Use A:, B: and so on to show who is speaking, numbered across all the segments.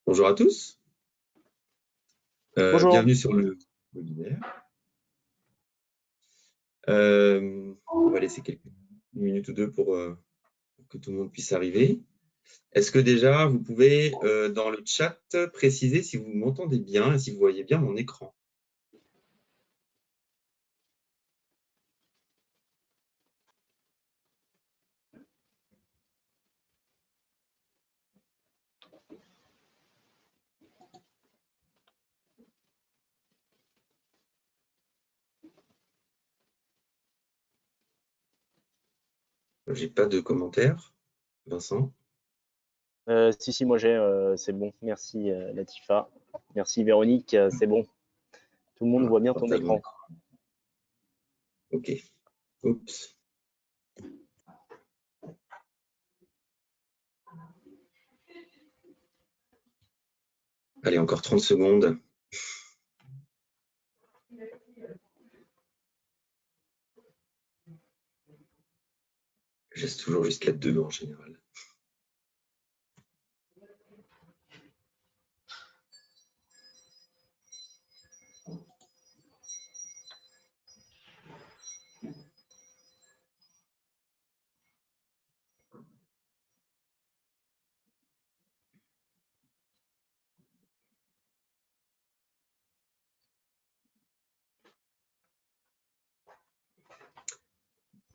A: Bonjour à tous,
B: Bonjour.
A: bienvenue sur le webinaire. On va laisser quelques minutes ou deux pour que tout le monde puisse arriver. Est-ce que déjà vous pouvez dans le chat préciser si vous m'entendez bien et si vous voyez bien mon écran? J'ai pas de commentaires. Vincent?
B: Si, moi j'ai, c'est bon. Merci Latifa. Merci Véronique, c'est bon. Tout le monde
A: Ah,
B: voit bien ton
A: partage mon
B: écran.
A: écran. Ok. Oups. Allez, encore 30 secondes. Je laisse toujours jusqu'à 2 en général.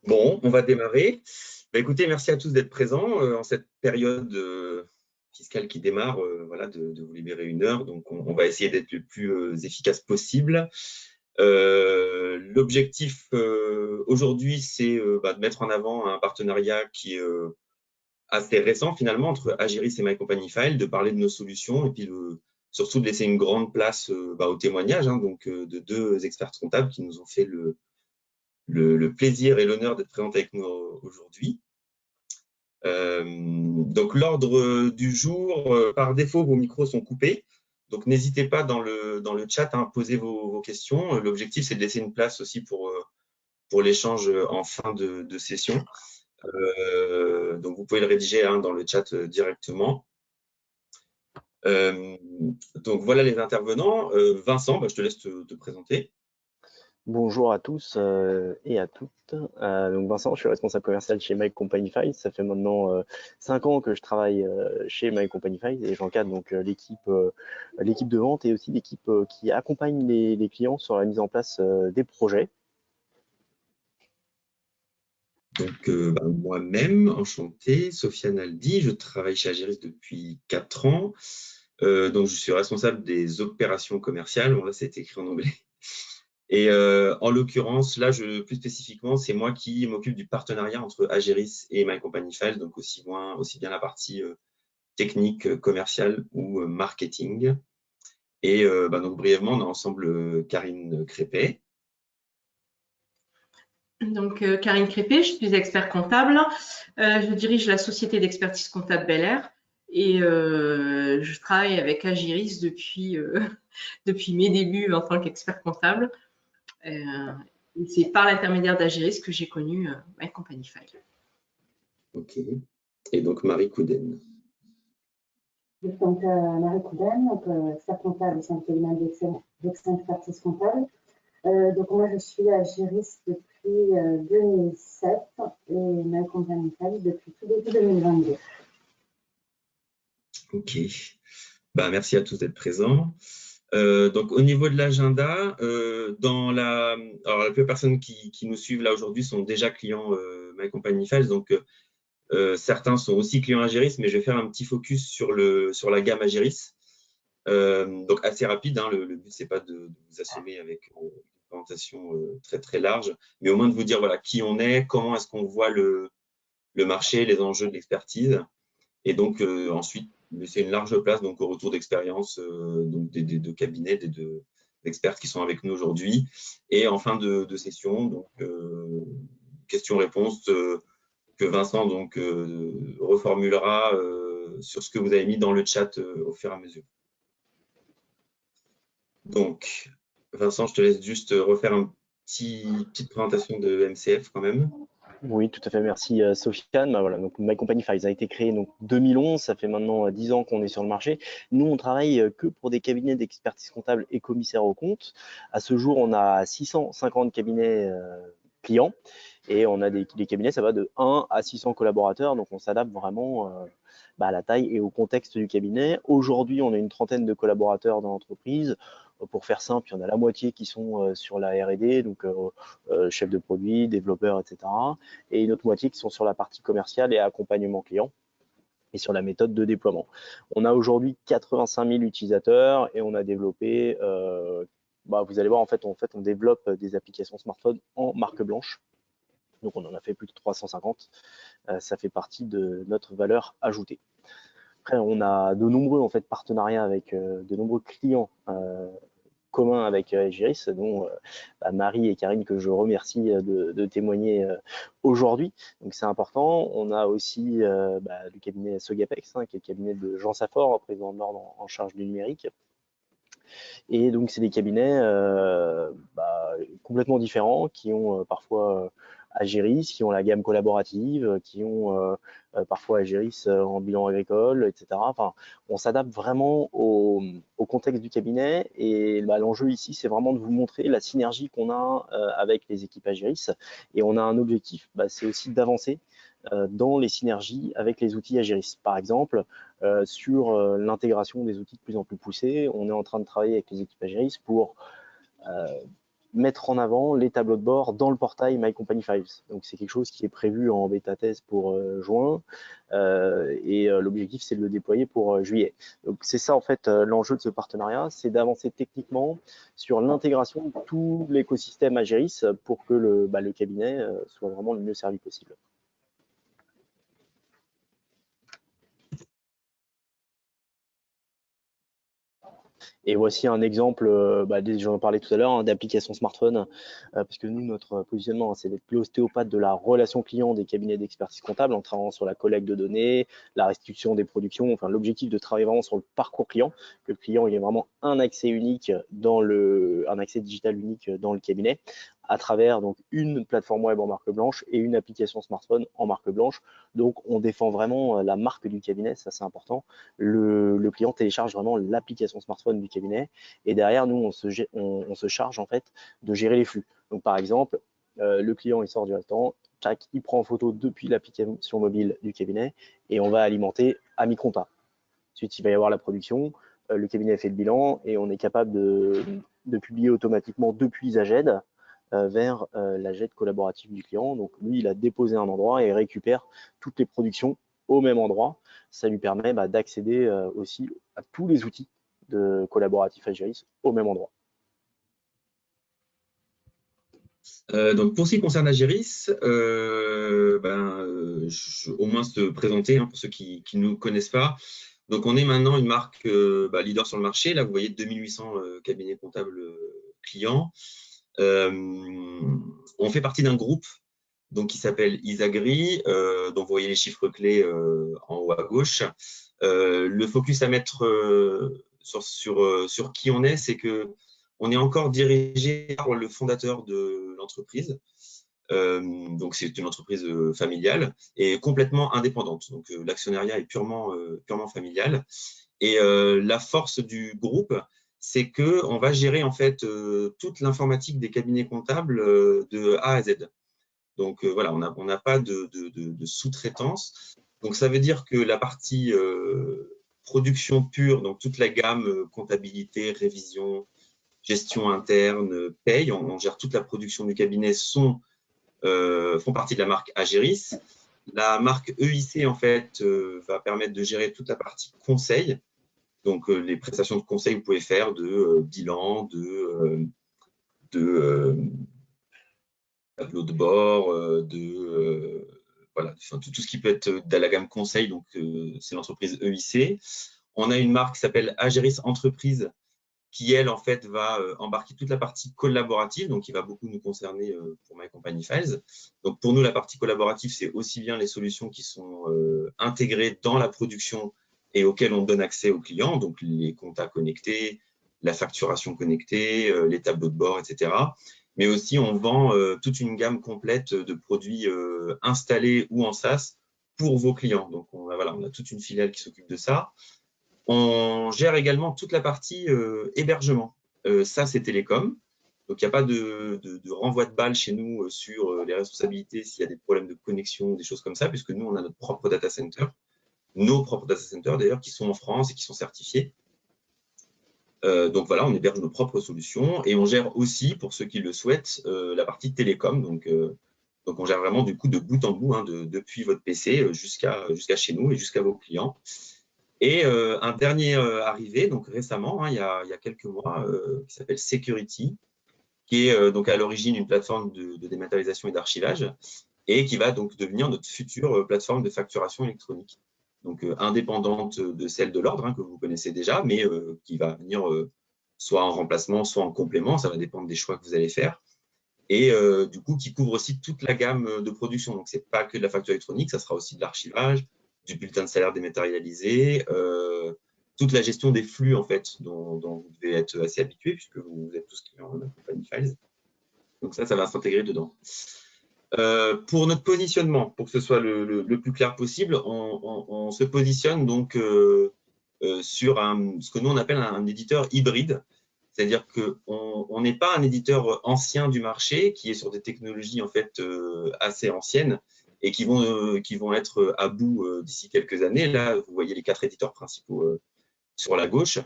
A: Bon, on va démarrer. Bah, écoutez, merci à tous d'être présents en cette période fiscale qui démarre, voilà, de vous libérer 1 heure. Donc, on va essayer d'être le plus efficace possible. L'objectif aujourd'hui, c'est de mettre en avant un partenariat qui est assez récent finalement entre Agiris et My Company File, de parler de nos solutions et puis surtout de laisser une grande place au témoignage donc, de 2 experts comptables qui nous ont fait le plaisir et l'honneur d'être présentés avec nous aujourd'hui. Donc l'ordre du jour, par défaut, vos micros sont coupés. Donc n'hésitez pas dans le chat à poser vos questions. L'objectif, c'est de laisser une place aussi pour l'échange en fin de session. Donc vous pouvez le rédiger dans le chat directement. Donc voilà les intervenants. Vincent, je te laisse te présenter.
B: Bonjour à tous et à toutes. Donc Vincent, je suis responsable commercial chez My Company File. Ça fait maintenant 5 ans que je travaille chez My Company File et j'encadre donc l'équipe de vente et aussi l'équipe qui accompagne les clients sur la mise en place des projets.
A: Donc, moi-même, enchanté, Sofiane Aldi, je travaille chez Agiris depuis 4 ans. Donc, je suis responsable des opérations commerciales. Bon, là, c'est écrit en anglais. Et en l'occurrence, là, plus spécifiquement, c'est moi qui m'occupe du partenariat entre Agiris et My Company File, donc aussi bien la partie technique, commerciale ou marketing. Et donc, brièvement, on a ensemble Karine Crépet.
C: Donc, Karine Crépet, je suis expert comptable. Je dirige la société d'expertise comptable Bel Air et je travaille avec Agiris depuis mes débuts en tant qu'expert comptable. C'est par l'intermédiaire d'Agiris que j'ai connu My Company File.
A: Ok. Et donc, Marie Couden.
D: Donc, Marie Couden, expert comptable au sein du cabinet d'expertise comptable. Donc, moi, je suis à Agiris depuis 2007 et My Company File depuis tout début 2022.
A: Ok. Merci à tous d'être présents. Donc, au niveau de l'agenda, alors la plupart des personnes qui nous suivent là aujourd'hui sont déjà clients My Company Files, donc certains sont aussi clients Agiris, mais je vais faire un petit focus sur la gamme Agiris. Donc, assez rapide, le but, c'est pas de vous assommer avec une présentation très, très large, mais au moins de vous dire voilà, qui on est, comment est-ce qu'on voit le marché, les enjeux de l'expertise, et donc ensuite, laisser une large place donc, au retour d'expérience donc des 2 cabinets, des 2 experts qui sont avec nous aujourd'hui. Et en fin de session, donc questions-réponses que Vincent donc, reformulera sur ce que vous avez mis dans le chat au fur et à mesure. Donc, Vincent, je te laisse juste refaire une petite présentation de MCF quand même.
B: Oui, tout à fait. Merci, Sofiane. Bah, voilà, donc My Company Files a été créé donc 2011. Ça fait maintenant 10 ans qu'on est sur le marché. Nous, on travaille que pour des cabinets d'expertise comptable et commissaires aux comptes. À ce jour, on a 650 cabinets clients et on a des cabinets, ça va de 1 à 600 collaborateurs. Donc, on s'adapte vraiment à la taille et au contexte du cabinet. Aujourd'hui, on a une trentaine de collaborateurs dans l'entreprise. Pour faire simple, il y en a la moitié qui sont sur la R&D, donc chef de produit, développeurs, etc. Et une autre moitié qui sont sur la partie commerciale et accompagnement client et sur la méthode de déploiement. On a aujourd'hui 85 000 utilisateurs et on a développé, vous allez voir, en fait, on développe des applications smartphone en marque blanche. Donc, on en a fait plus de 350. Ça fait partie de notre valeur ajoutée. Après, on a de nombreux en fait, partenariats avec de nombreux clients commun avec Agiris, dont Marie et Karine, que je remercie de témoigner aujourd'hui. Donc c'est important. On a aussi le cabinet Sogapex, qui est le cabinet de Jean Saffort, président de l'ordre en charge du numérique. Et donc c'est des cabinets complètement différents qui ont parfois Agiris, qui ont la gamme collaborative, qui ont parfois Agiris en bilan agricole, etc. Enfin, on s'adapte vraiment au contexte du cabinet et l'enjeu ici, c'est vraiment de vous montrer la synergie qu'on a avec les équipes Agiris. Et on a un objectif, c'est aussi d'avancer dans les synergies avec les outils Agiris. Par exemple, sur l'intégration des outils de plus en plus poussés, on est en train de travailler avec les équipes Agiris pour mettre en avant les tableaux de bord dans le portail My Company Files. Donc c'est quelque chose qui est prévu en bêta test pour juin et l'objectif c'est de le déployer pour juillet. Donc c'est ça en fait l'enjeu de ce partenariat, c'est d'avancer techniquement sur l'intégration de tout l'écosystème Agiris pour que le cabinet soit vraiment le mieux servi possible. Et voici un exemple, j'en parlais tout à l'heure, d'application smartphone, parce que nous, notre positionnement, c'est d'être l'ostéopathe de la relation client des cabinets d'expertise comptable en travaillant sur la collecte de données, la restitution des productions, enfin l'objectif de travailler vraiment sur le parcours client, que le client ait vraiment un accès unique un accès digital unique dans le cabinet, à travers donc une plateforme web en marque blanche et une application smartphone en marque blanche. Donc on défend vraiment la marque du cabinet, ça c'est important. Le client télécharge vraiment l'application smartphone du cabinet et derrière nous on se charge en fait de gérer les flux. Donc par exemple, le client il sort du restaurant, il prend en photo depuis l'application mobile du cabinet et on va alimenter AmiConta. Ensuite il va y avoir la production, le cabinet fait le bilan et on est capable de publier automatiquement depuis Aged vers l'Aged collaboratif du client. Donc lui, il a déposé un endroit et récupère toutes les productions au même endroit. Ça lui permet d'accéder aussi à tous les outils de collaboratif Agiris au même endroit.
A: Donc pour ce qui concerne Agiris, au moins se présenter pour ceux qui ne nous connaissent pas. Donc on est maintenant une marque leader sur le marché. Là, vous voyez 2800 cabinets comptables clients. On fait partie d'un groupe qui s'appelle Isagri, dont vous voyez les chiffres clés en haut à gauche. Le focus à mettre sur qui on est, c'est que on est encore dirigé par le fondateur de l'entreprise. Donc c'est une entreprise familiale et complètement indépendante. Donc l'actionnariat est purement familial. Et la force du groupe, c'est que on va gérer en fait toute l'informatique des cabinets comptables de A à Z. Donc voilà, on n'a pas de sous-traitance. Donc ça veut dire que la partie production pure, donc toute la gamme comptabilité, révision, gestion interne, paye, on gère toute la production du cabinet, font partie de la marque Agiris. La marque EIC, en fait, va permettre de gérer toute la partie conseil. Donc, les prestations de conseil que vous pouvez faire de bilan, de tableau de bord, voilà, tout ce qui peut être de la gamme conseil. Donc, c'est l'entreprise EIC. On a une marque qui s'appelle Agiris Entreprise, qui, elle, en fait, va embarquer toute la partie collaborative, donc qui va beaucoup nous concerner pour My Company Files. Donc, pour nous, la partie collaborative, c'est aussi bien les solutions qui sont intégrées dans la production et auxquelles on donne accès aux clients, donc les comptas connectés, la facturation connectée, les tableaux de bord, etc. mais aussi on vend toute une gamme complète de produits installés ou en SaaS pour vos clients. Donc, on a toute une filiale qui s'occupe de ça. On gère également toute la partie hébergement. Ça, c'est télécom. Donc, il n'y a pas de renvoi de balles chez nous sur les responsabilités s'il y a des problèmes de connexion, des choses comme ça, puisque nous, on a notre propre data center, nos propres data centers d'ailleurs, qui sont en France et qui sont certifiés. Donc voilà, on héberge nos propres solutions et on gère aussi, pour ceux qui le souhaitent, la partie télécom. Donc on gère vraiment du coup de bout en bout, hein, depuis votre PC jusqu'à chez nous et jusqu'à vos clients. Et un dernier arrivé, donc récemment, hein, il y a quelques mois, qui s'appelle Security, qui est donc à l'origine une plateforme de dématérialisation et d'archivage et qui va donc devenir notre future plateforme de facturation électronique. Donc indépendante de celle de l'ordre, hein, que vous connaissez déjà, mais qui va venir soit en remplacement, soit en complément, ça va dépendre des choix que vous allez faire. Et du coup, qui couvre aussi toute la gamme de production. Donc, ce n'est pas que de la facture électronique, ça sera aussi de l'archivage, du bulletin de salaire dématérialisé, toute la gestion des flux, en fait, dont vous devez être assez habitué, puisque vous êtes tous clients de Company Files. Donc, ça va s'intégrer dedans. Pour notre positionnement, pour que ce soit le plus clair possible, on se positionne donc sur ce que nous on appelle un éditeur hybride, c'est-à-dire qu'on n'est pas un éditeur ancien du marché qui est sur des technologies en fait assez anciennes et qui vont être à bout d'ici quelques années. Là, vous voyez les 4 éditeurs principaux sur la gauche,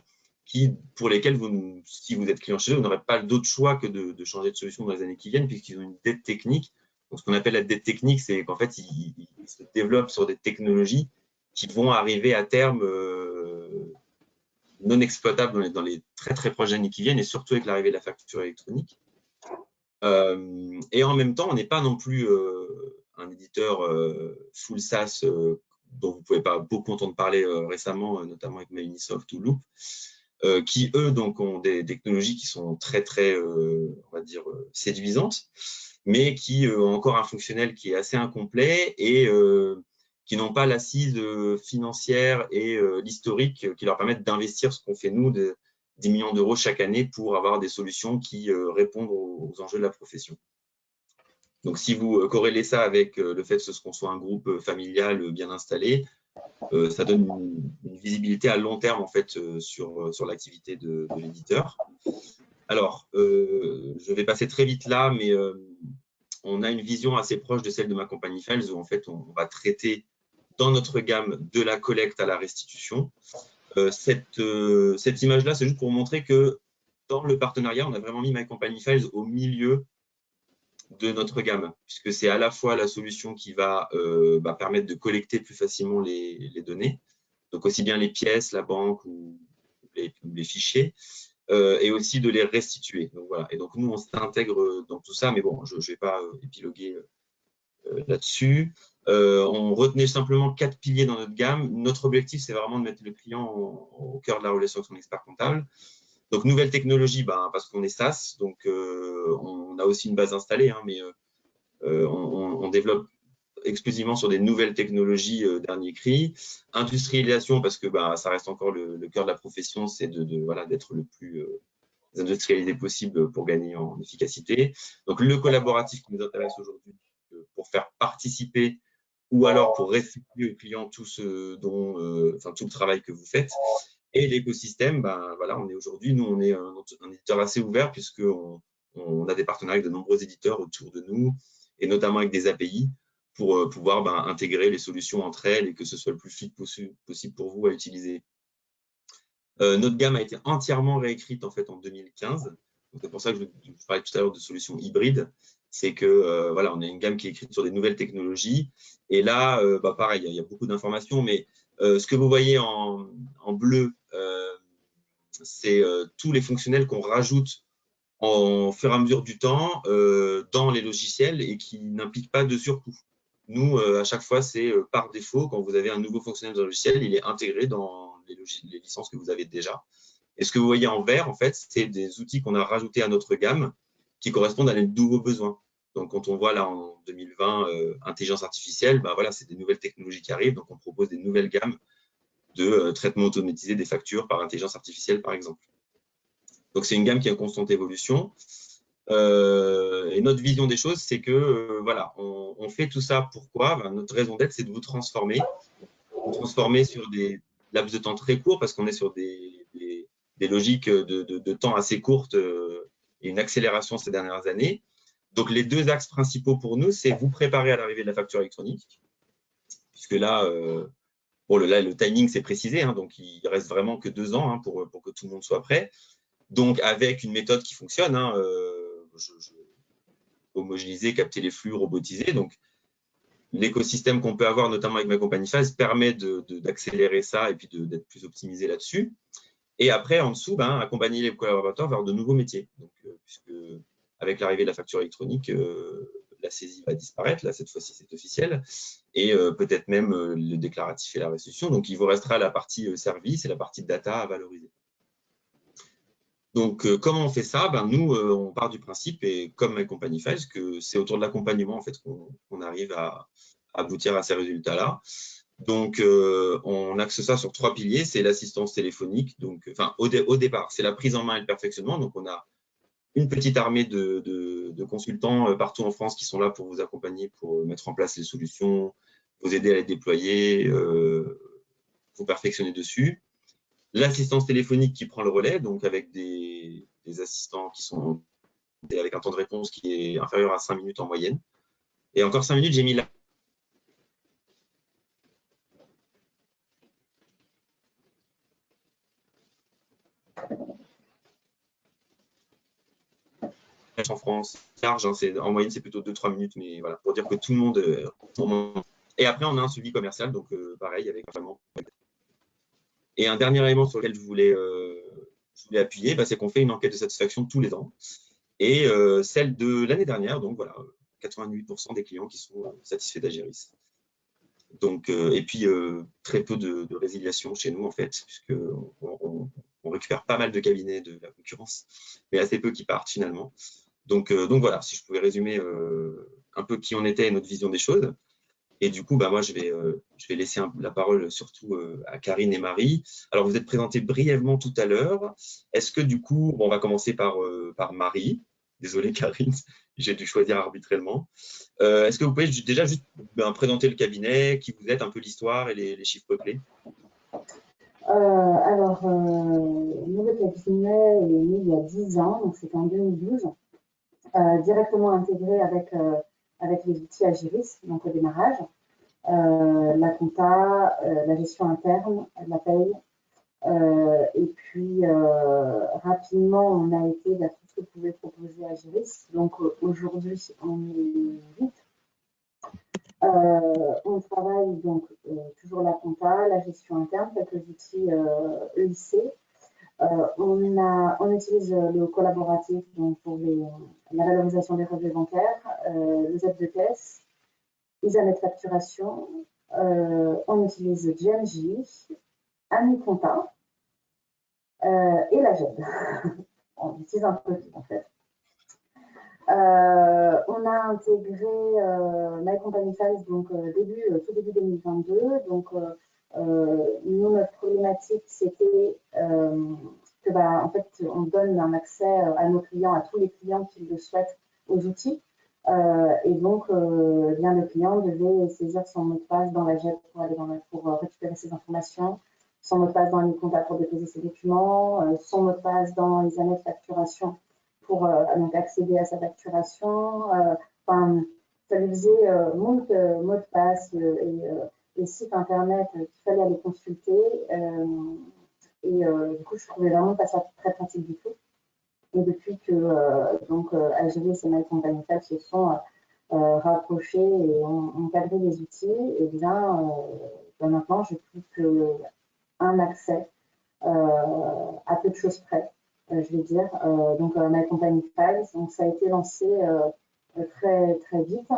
A: pour lesquels si vous êtes client chez eux, vous n'aurez pas d'autre choix que de changer de solution dans les années qui viennent, puisqu'ils ont une dette technique. Donc, ce qu'on appelle la dette technique, c'est qu'en fait, ils se développent sur des technologies qui vont arriver à terme non exploitables dans les très très prochaines années qui viennent, et surtout avec l'arrivée de la facture électronique. Et en même temps, on n'est pas non plus un éditeur full SaaS dont vous ne pouvez pas beaucoup entendre parler récemment, notamment avec Microsoft ou Loop, qui eux donc ont des technologies qui sont très très on va dire séduisantes, mais qui ont encore un fonctionnel qui est assez incomplet et qui n'ont pas l'assise financière et l'historique qui leur permettent d'investir ce qu'on fait nous, 10 millions d'euros chaque année pour avoir des solutions qui répondent aux enjeux de la profession. Donc, si vous corrélez ça avec le fait qu'on soit un groupe familial bien installé, ça donne une visibilité à long terme en fait sur l'activité de l'éditeur. Alors, je vais passer très vite là, mais on a une vision assez proche de celle de Ma Company Files où en fait on va traiter dans notre gamme de la collecte à la restitution. Cette image-là, c'est juste pour montrer que dans le partenariat, on a vraiment mis My Company Files au milieu de notre gamme, puisque c'est à la fois la solution qui va permettre de collecter plus facilement les données, donc aussi bien les pièces, la banque ou les fichiers, et aussi de les restituer. Donc, voilà. Et donc nous, on s'intègre dans tout ça, mais bon, je ne vais pas épiloguer là-dessus. On retenait simplement 4 piliers dans notre gamme. Notre objectif, c'est vraiment de mettre le client au cœur de la relation avec son expert comptable. Donc, nouvelle technologie, parce qu'on est SaaS, donc on a aussi une base installée, hein, mais on développe exclusivement sur des nouvelles technologies dernier cri. Industrialisation, parce que ça reste encore le cœur de la profession, c'est d'être le plus industrialisé possible pour gagner en efficacité. Donc, le collaboratif qui nous intéresse aujourd'hui, pour faire participer ou alors pour restituer aux clients tout tout le travail que vous faites. Et l'écosystème, on est aujourd'hui, nous, on est un éditeur assez ouvert puisqu'on a des partenariats avec de nombreux éditeurs autour de nous et notamment avec des API pour pouvoir intégrer les solutions entre elles et que ce soit le plus fluide possible pour vous à utiliser. Notre gamme a été entièrement réécrite en fait en 2015. C'est pour ça que je parlais tout à l'heure de solutions hybrides. C'est que on a une gamme qui est écrite sur des nouvelles technologies. Et là, pareil, il y a beaucoup d'informations, mais ce que vous voyez en bleu, c'est tous les fonctionnels qu'on rajoute au fur et à mesure du temps dans les logiciels et qui n'impliquent pas de surcoût. Nous, à chaque fois, c'est par défaut, quand vous avez un nouveau fonctionnel dans le logiciel, il est intégré dans les licences que vous avez déjà. Et ce que vous voyez en vert, en fait, c'est des outils qu'on a rajoutés à notre gamme qui correspondent à nos nouveaux besoins. Donc, quand on voit là en 2020 intelligence artificielle, c'est des nouvelles technologies qui arrivent. Donc, on propose des nouvelles gammes de traitement automatisé des factures par intelligence artificielle, par exemple. Donc, c'est une gamme qui est en constante évolution. Et notre vision des choses, c'est que voilà, on fait tout ça pourquoi? Ben, notre raison d'être, c'est de vous transformer sur des laps de temps très courts parce qu'on est sur des logiques de temps assez courtes et une accélération ces dernières années. Donc, les deux axes principaux pour nous, c'est vous préparer à l'arrivée de la facture électronique, puisque là, bon, là le timing, c'est précisé, hein, donc il reste vraiment que 2 ans hein, pour que tout le monde soit prêt. Donc, avec une méthode qui fonctionne, hein, homogénéiser, capter les flux, robotiser. Donc, l'écosystème qu'on peut avoir, notamment avec MyCompagnifies, permet d'accélérer ça et puis d'être plus optimisé là-dessus. Et après, en dessous, ben, accompagner les collaborateurs vers de nouveaux métiers. Donc, puisque avec l'arrivée de la facture électronique, la saisie va disparaître. Là, cette fois-ci, c'est officiel. Et peut-être même le déclaratif et la restitution. Donc, il vous restera la partie service et la partie data à valoriser. Donc, comment on fait ça? Ben, nous, on part du principe, et comme MyCompagnifies, que c'est autour de l'accompagnement en fait, qu'on arrive à aboutir à ces résultats-là. Donc, on axe ça sur 3 piliers. C'est l'assistance téléphonique. Donc, enfin, au départ, c'est la prise en main et le perfectionnement. Donc, on a une petite armée de consultants partout en France qui sont là pour vous accompagner, pour mettre en place les solutions, vous aider à les déployer, vous perfectionner dessus. L'assistance téléphonique qui prend le relais, donc avec des assistants qui sont avec un temps de réponse qui est inférieur à 5 minutes en moyenne. Et encore 5 minutes, j'ai mis là. En France, large, hein, en moyenne, c'est plutôt 2-3 minutes, mais voilà, pour dire que tout le monde. Et après, on a un suivi commercial, donc pareil, avec vraiment. Et un dernier élément sur lequel je voulais appuyer, bah, c'est qu'on fait une enquête de satisfaction tous les ans. Et celle de l'année dernière, donc voilà, 88% des clients qui sont satisfaits d'Agiris. Donc, et puis très peu de résiliation chez nous en fait, puisqu'on récupère pas mal de cabinets de la concurrence, mais assez peu qui partent finalement. Donc voilà, si je pouvais résumer un peu qui on était et notre vision des choses. Et du coup, bah, moi, je vais laisser la parole surtout à Karine et Marie. Alors, vous êtes présentés brièvement tout à l'heure. Est-ce que du coup, bon, on va commencer par Marie. Désolé, Karine, j'ai dû choisir arbitrairement. Est-ce que vous pouvez déjà juste présenter le cabinet, qui vous êtes, un peu l'histoire et les chiffres clés?
D: Alors, nous, le cabinet est né il y a 10 ans, donc c'était en 2012, directement intégré avec les outils Agiris, donc au démarrage, la compta, la gestion interne, la paye. Et puis, rapidement, on a été vers tout ce que pouvait proposer Agiris. Donc, aujourd'hui, on est 8. On travaille donc toujours la compta, la gestion interne, quelques outils EIC. On utilise le collaboratif donc pour la valorisation des relevés bancaires, le Z de caisse, Isanet facturation. On utilise GMJ, AmiConta et la GED. On utilise un peu tout en fait. On a intégré MyCompagnifies donc tout début 2022. Donc nous, notre problématique, c'était que en fait, on donne un accès à nos clients, à tous les clients qui le souhaitent, aux outils. Et donc, bien, le client devait saisir son mot de passe dans la GED pour récupérer ses informations, son mot de passe dans AmiConta pour déposer ses documents, son mot de passe dans les années de facturation pour donc accéder à sa facturation. Enfin, ça lui faisait mots de passe et sites internet qu'il fallait aller consulter. Et du coup, je trouvais vraiment pas ça très pratique du tout. Et depuis que Agiris et MyCompagnifies se sont rapprochés et ont encadré les outils, et bien maintenant, je n'ai plus qu'un accès à peu de choses près. Je vais dire. Donc, MyCompagnifies, donc ça a été lancé très, très vite,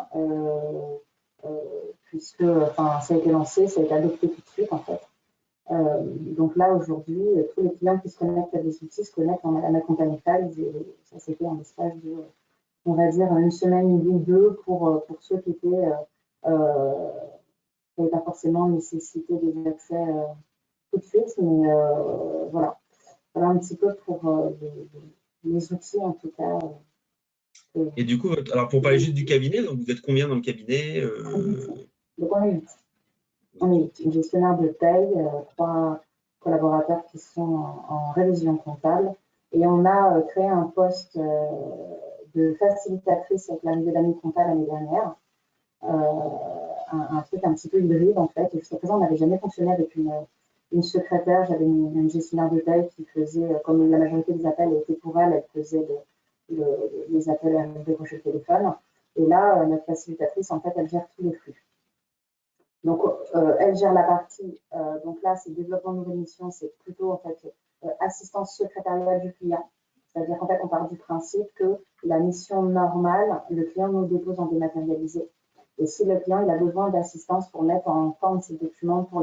D: puisque ça a été lancé, ça a été adopté tout de suite, en fait. Donc là, aujourd'hui, tous les clients qui se connectent à des outils se connectent à MyCompagnifies, et ça s'est fait en espace de, on va dire, une semaine ou deux pour ceux qui n'avaient pas forcément nécessité des accès tout de suite, mais voilà. Voilà un petit peu pour les outils, en tout cas,
A: Et du coup, alors pour parler juste du cabinet, donc vous êtes combien dans le cabinet
D: Donc on est 8. On est 8. Une gestionnaire de paye, 3 collaborateurs qui sont en révision comptable. Et on a créé un poste de facilitatrice avec l'arrivée d'Ami Comptable l'année dernière. Un truc un petit peu hybride en fait. Et jusqu'à présent, on n'avait jamais fonctionné avec une secrétaire. J'avais une gestionnaire de paye qui faisait, comme la majorité des appels étaient pour elle, elle faisait les appels à décrocher le téléphone. Et là, notre facilitatrice, en fait, elle gère tous les flux. Donc, elle gère la partie, donc là, c'est développement de nouvelles missions, c'est plutôt en fait assistance secrétariale du client. C'est-à-dire qu'en fait, on part du principe que la mission normale, le client nous dépose en dématérialisé. Et si le client il a besoin d'assistance pour mettre en forme ces documents, pour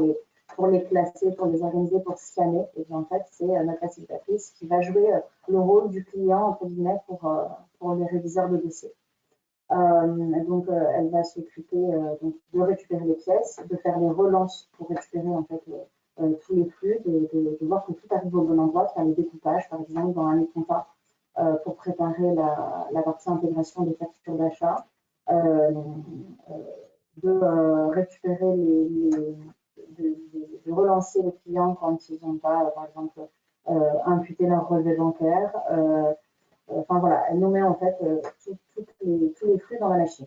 D: les classer, pour les organiser, pour scanner, et bien en fait, c'est notre facilitatrice qui va jouer le rôle du client, entre guillemets, pour les réviseurs de dossiers. Donc, elle va s'occuper de récupérer les pièces, de faire les relances pour récupérer en fait tous les flux, de voir que tout arrive au bon endroit, de faire les découpages, par exemple, dans un compta pour préparer la partie intégration des factures d'achat, de récupérer de relancer les clients quand ils n'ont pas, par exemple, imputé leur relevé bancaire. Enfin voilà, elle nous met en fait tous les flux dans la machine.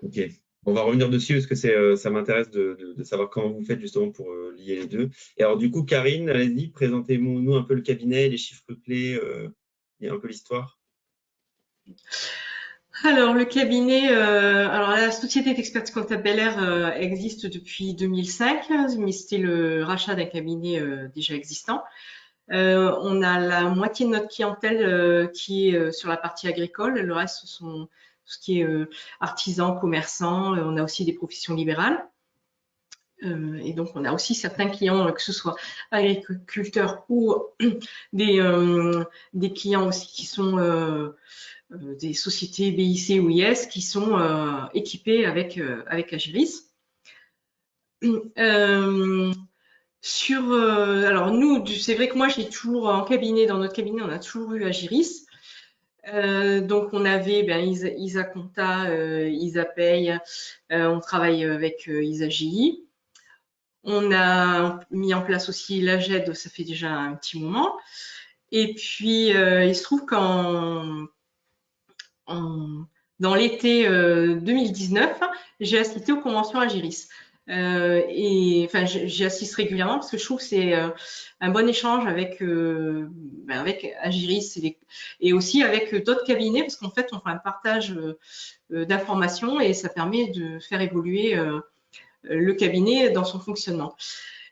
A: Ok. On va revenir dessus parce que ça m'intéresse de savoir comment vous faites justement pour lier les deux. Et alors du coup, Karine, allez-y, présentez-nous un peu le cabinet, les chiffres clés et un peu l'histoire.
C: Alors, le cabinet, alors la société d'expertise comptable Bel Air existe depuis 2005, mais c'était le rachat d'un cabinet déjà existant. On a la moitié de notre clientèle qui est sur la partie agricole, le reste ce sont tout ce qui est artisans, commerçants, on a aussi des professions libérales. Et donc on a aussi certains clients, que ce soit agriculteurs ou des clients aussi qui sont des sociétés BIC ou IS qui sont équipées avec Agiris. Alors nous, c'est vrai que moi j'ai toujours en cabinet, dans notre cabinet, on a toujours eu Agiris. Donc on avait Isa Compta, Isa Paye, on travaille avec Isa GI. On a mis en place aussi l'AGED, ça fait déjà un petit moment. Et puis il se trouve dans l'été 2019, j'ai assisté aux conventions Agiris. Et enfin, j'y assiste régulièrement parce que je trouve que c'est un bon échange avec Agiris et aussi avec d'autres cabinets parce qu'en fait, on fait un partage d'informations et ça permet de faire évoluer le cabinet dans son fonctionnement.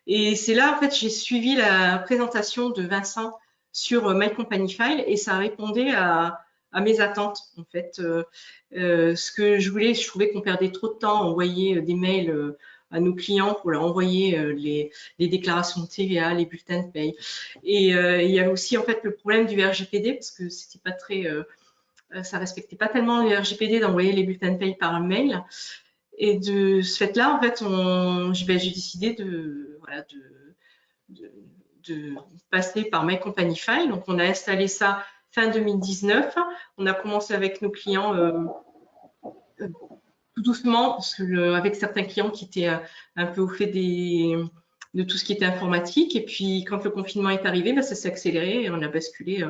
C: Et c'est là, en fait, j'ai suivi la présentation de Vincent sur My Company File et ça répondait à mes attentes, en fait. Ce que je voulais, je trouvais qu'on perdait trop de temps à envoyer des mails à nos clients pour leur envoyer les déclarations de TVA, les bulletins de paye. Et il y avait aussi, en fait, le problème du RGPD parce que c'était pas très, ça respectait pas tellement le RGPD d'envoyer les bulletins de paye par mail. Et de ce fait-là, en fait, j'ai décidé de passer par My Company File. Donc, on a installé ça fin 2019. On a commencé avec nos clients tout doucement, parce que avec certains clients qui étaient un peu au fait de tout ce qui était informatique. Et puis, quand le confinement est arrivé, ça s'est accéléré et on a basculé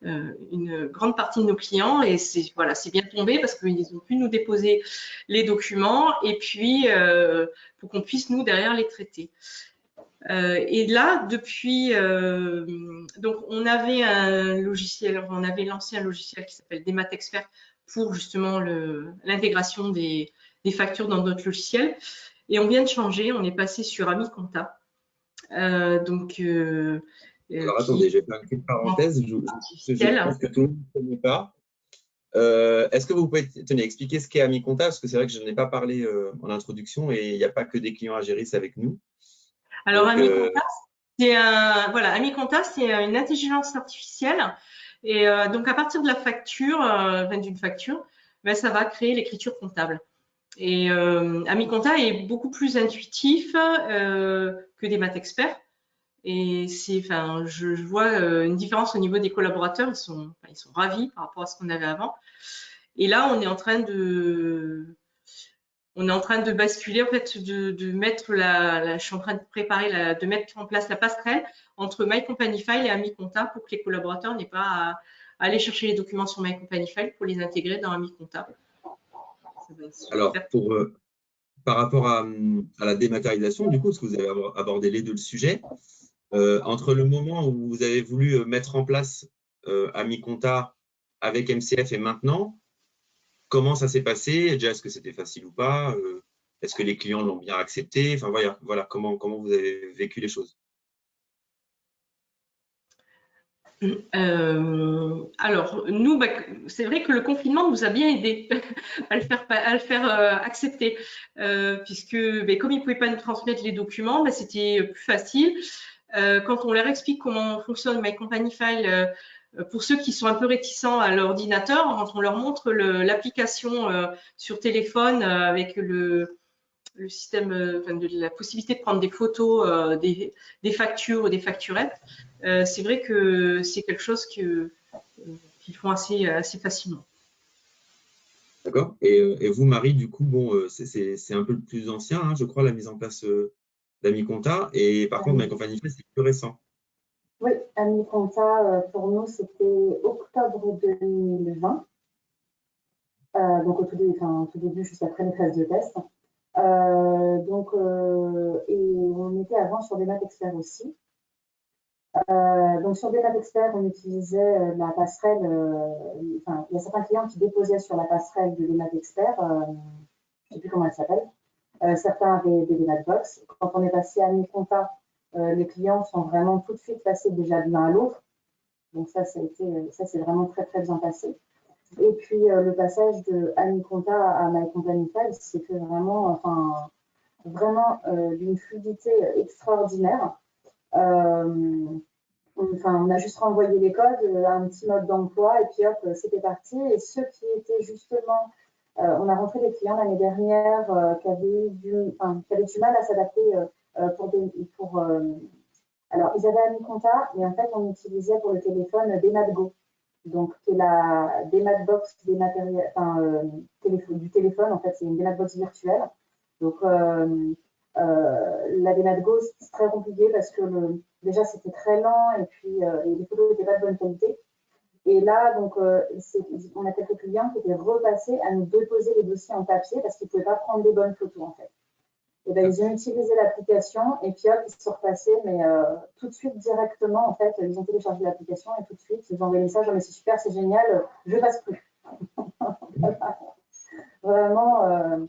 C: une grande partie de nos clients et c'est bien tombé parce qu'ils ont pu nous déposer les documents et puis pour qu'on puisse nous derrière les traiter. Et là, depuis, donc on avait on avait lancé un logiciel qui s'appelle Demat Expert pour justement l'intégration des factures dans notre logiciel. Et on vient de changer, on est passé sur Ami Compta.
A: Alors attendez, je vais faire une petite parenthèse. Je pense que tout le monde ne connaît pas. Est-ce que vous pouvez expliquer ce qu'est Ami Compta? Parce que c'est vrai que je n'en ai pas parlé en introduction et il n'y a pas que des clients Agiris avec nous.
C: Alors, Ami Compta, c'est une intelligence artificielle. Et donc, à partir de la facture, d'une facture, ça va créer l'écriture comptable. Et Ami Compta est beaucoup plus intuitif que Demat Expert. Et enfin, je vois une différence au niveau des collaborateurs. Ils sont ravis par rapport à ce qu'on avait avant. Et là, on est en train de basculer, en fait, de mettre je suis en train de préparer, de mettre en place la passerelle entre My Company File et Ami Compta pour que les collaborateurs n'aient pas à aller chercher les documents sur My Company File pour les intégrer dans Ami Compta.
A: Alors, par rapport à la dématérialisation, du coup, parce que vous avez abordé les deux le sujet, entre le moment où vous avez voulu mettre en place Ami Compta avec MCF et maintenant, comment ça s'est passé? Déjà, est-ce que c'était facile ou pas? Est-ce que les clients l'ont bien accepté? Enfin, voilà comment vous avez vécu les choses?
C: Alors, nous, c'est vrai que le confinement nous a bien aidé à le faire accepter, puisque comme ils ne pouvaient pas nous transmettre les documents, c'était plus facile. Quand on leur explique comment fonctionne My Company File, pour ceux qui sont un peu réticents à l'ordinateur, quand on leur montre l'application sur téléphone avec le système, de la possibilité de prendre des photos des factures ou des facturettes, c'est vrai que c'est quelque chose qu'ils font assez facilement.
A: D'accord. Et vous, Marie, du coup, bon, c'est un peu plus ancien, hein, je crois, la mise en place d'Ami Compta. Et par contre, My Company File, c'est plus récent.
D: Oui, Ami Compta, pour nous, c'était octobre 2020. Donc au tout début, juste après les phases de test. Et on était avant sur des maths experts aussi. Donc sur des maths experts, on utilisait la passerelle. Il y a certains clients qui déposaient sur la passerelle de maths experts. Je ne sais plus comment elle s'appelle. Certains avaient des maths box. Quand on est passé à Ami Compta, les clients sont vraiment tout de suite passés déjà de l'un à l'autre. Donc ça c'est vraiment très très bien passé. Et puis le passage de Ami Compta à My Company File, s'est fait vraiment d'une fluidité extraordinaire. On a juste renvoyé les codes, un petit mode d'emploi, et puis hop, c'était parti. Et ceux qui étaient justement, on a rentré des clients l'année dernière qui avaient du mal à s'adapter alors, ils avaient Ami Compta, mais en fait, on utilisait pour le téléphone DematGo. Donc, qui est la Dematbox du téléphone. En fait, c'est une Dematbox virtuelle. Donc, la Dematgo, c'est très compliqué parce que déjà, c'était très lent et puis les photos n'étaient pas de bonne qualité. Et là, donc, on a quelques clients qui étaient repassés à nous déposer les dossiers en papier parce qu'ils ne pouvaient pas prendre des bonnes photos, en fait. Et ben, ils ont utilisé l'application et puis hop, ils se sont repassés, mais tout de suite, directement, en fait, ils ont téléchargé l'application et tout de suite, ils ont envoyé un message, oh, mais c'est super, c'est génial, je passe plus. Vraiment,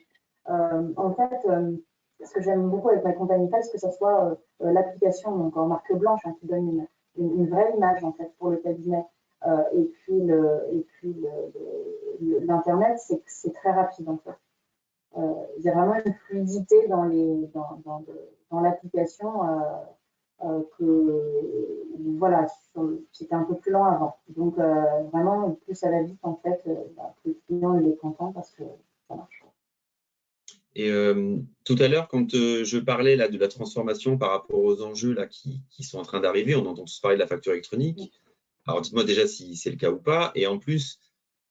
D: en fait, ce que j'aime beaucoup avec My Company File, c'est que ce soit l'application donc en marque blanche qui donne une vraie image en fait pour le cabinet. Et puis l'internet, c'est très rapide en fait. Il y a vraiment une fluidité dans l'application que voilà, c'était un peu plus lent avant. Donc vraiment, plus ça va vite en fait, plus le client il est content parce que ça marche.
A: Et tout à l'heure, quand je parlais là, de la transformation par rapport aux enjeux là, qui sont en train d'arriver, on entend tous parler de la facture électronique. Alors, dites-moi déjà si c'est le cas ou pas. Et en plus,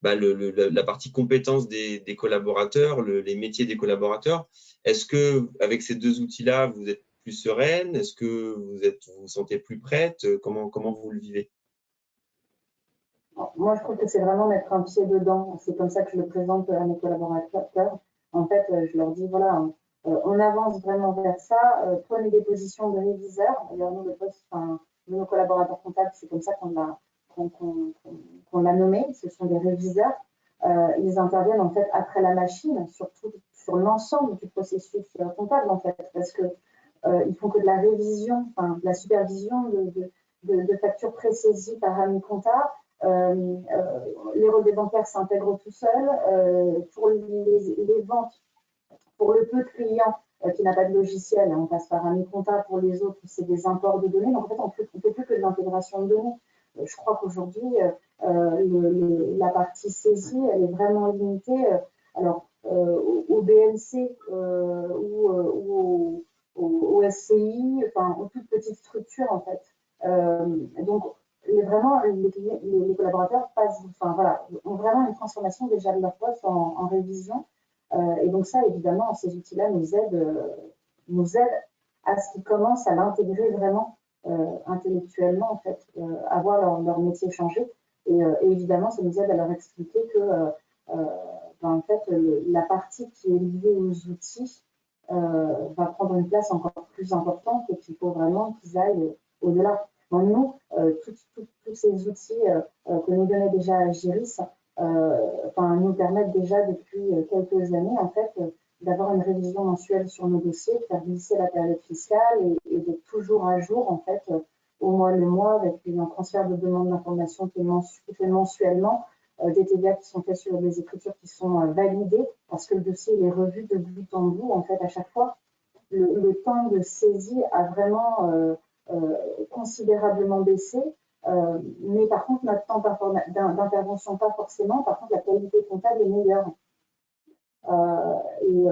A: la partie compétence des collaborateurs, les métiers des collaborateurs, est-ce que avec ces deux outils-là, vous êtes plus sereine? Est-ce que vous vous sentez plus prête? Comment vous le vivez?
D: Moi, je trouve que c'est vraiment mettre un pied dedans. C'est comme ça que je le présente à mes collaborateurs. En fait, je leur dis, voilà, on avance vraiment vers ça. Prenez des positions de réviseurs. D'ailleurs, nous, nos collaborateurs comptables, c'est comme ça qu'on l'a nommé. Ce sont des réviseurs. Ils interviennent en fait après la machine, surtout sur l'ensemble du processus comptable, en fait, parce que ils font que de la révision, de la supervision de factures pré-saisies par Ami Compta. Les relevés bancaires s'intègrent tout seuls. Pour les ventes, pour le peu de clients qui n'a pas de logiciel, on passe par Ami Compta. Pour les autres, c'est des imports de données. Donc, en fait, on ne fait plus que de l'intégration de données. Je crois qu'aujourd'hui, la partie saisie, elle est vraiment limitée. Alors, au BNC ou aux SCI, enfin aux toutes petites structures en fait. Donc vraiment les collaborateurs ont vraiment une transformation déjà de leur poste en révision. Et donc ça, évidemment, ces outils-là nous aident à ce qu'ils commencent à l'intégrer vraiment intellectuellement, en fait, à voir leur métier changer. Et évidemment, ça nous aide à leur expliquer que en fait, la partie qui est liée aux outils va prendre une place encore plus importante et qu'il faut vraiment qu'ils aillent au-delà. Nous, tous ces outils que nous donnait déjà Agiris nous permettent déjà depuis quelques années en fait d'avoir une révision mensuelle sur nos dossiers, de faire glisser la période fiscale et d'être toujours à jour en fait au mois le mois avec un transfert de demande d'information qui est fait mensuellement, des TVA qui sont faits sur des écritures qui sont validées parce que le dossier est revu de bout en bout en fait à chaque fois. Le temps de saisie a vraiment considérablement baissé. Mais par contre, notre temps d'intervention, pas forcément. Par contre, la qualité comptable est meilleure. Et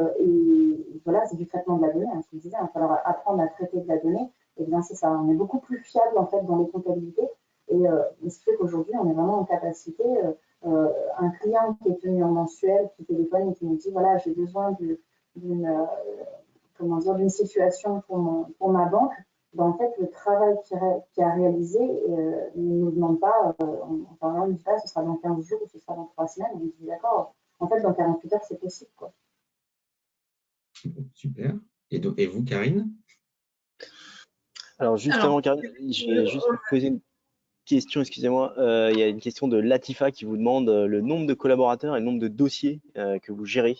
D: voilà, c'est du traitement de la donnée. Hein, je vous disais, il va falloir apprendre à traiter de la donnée. Et bien, c'est ça. On est beaucoup plus fiable en fait dans les comptabilités. Et ce qui fait qu'aujourd'hui, on est vraiment en capacité. Un client qui est tenu en mensuel, qui téléphone et qui nous dit voilà, j'ai besoin d'une situation pour ma banque. Ben, en fait, le travail qu'il a réalisé, il ne nous demande pas, on dit pas, ce sera dans 15 jours ou ce sera dans 3 semaines. On dit d'accord, en fait, dans 48 heures, c'est possible, quoi.
A: Super. Et vous, Karine?
B: Alors, justement, Karine, je vais juste vous poser une question, excusez-moi. Il y a une question de Latifa qui vous demande le nombre de collaborateurs et le nombre de dossiers que vous gérez.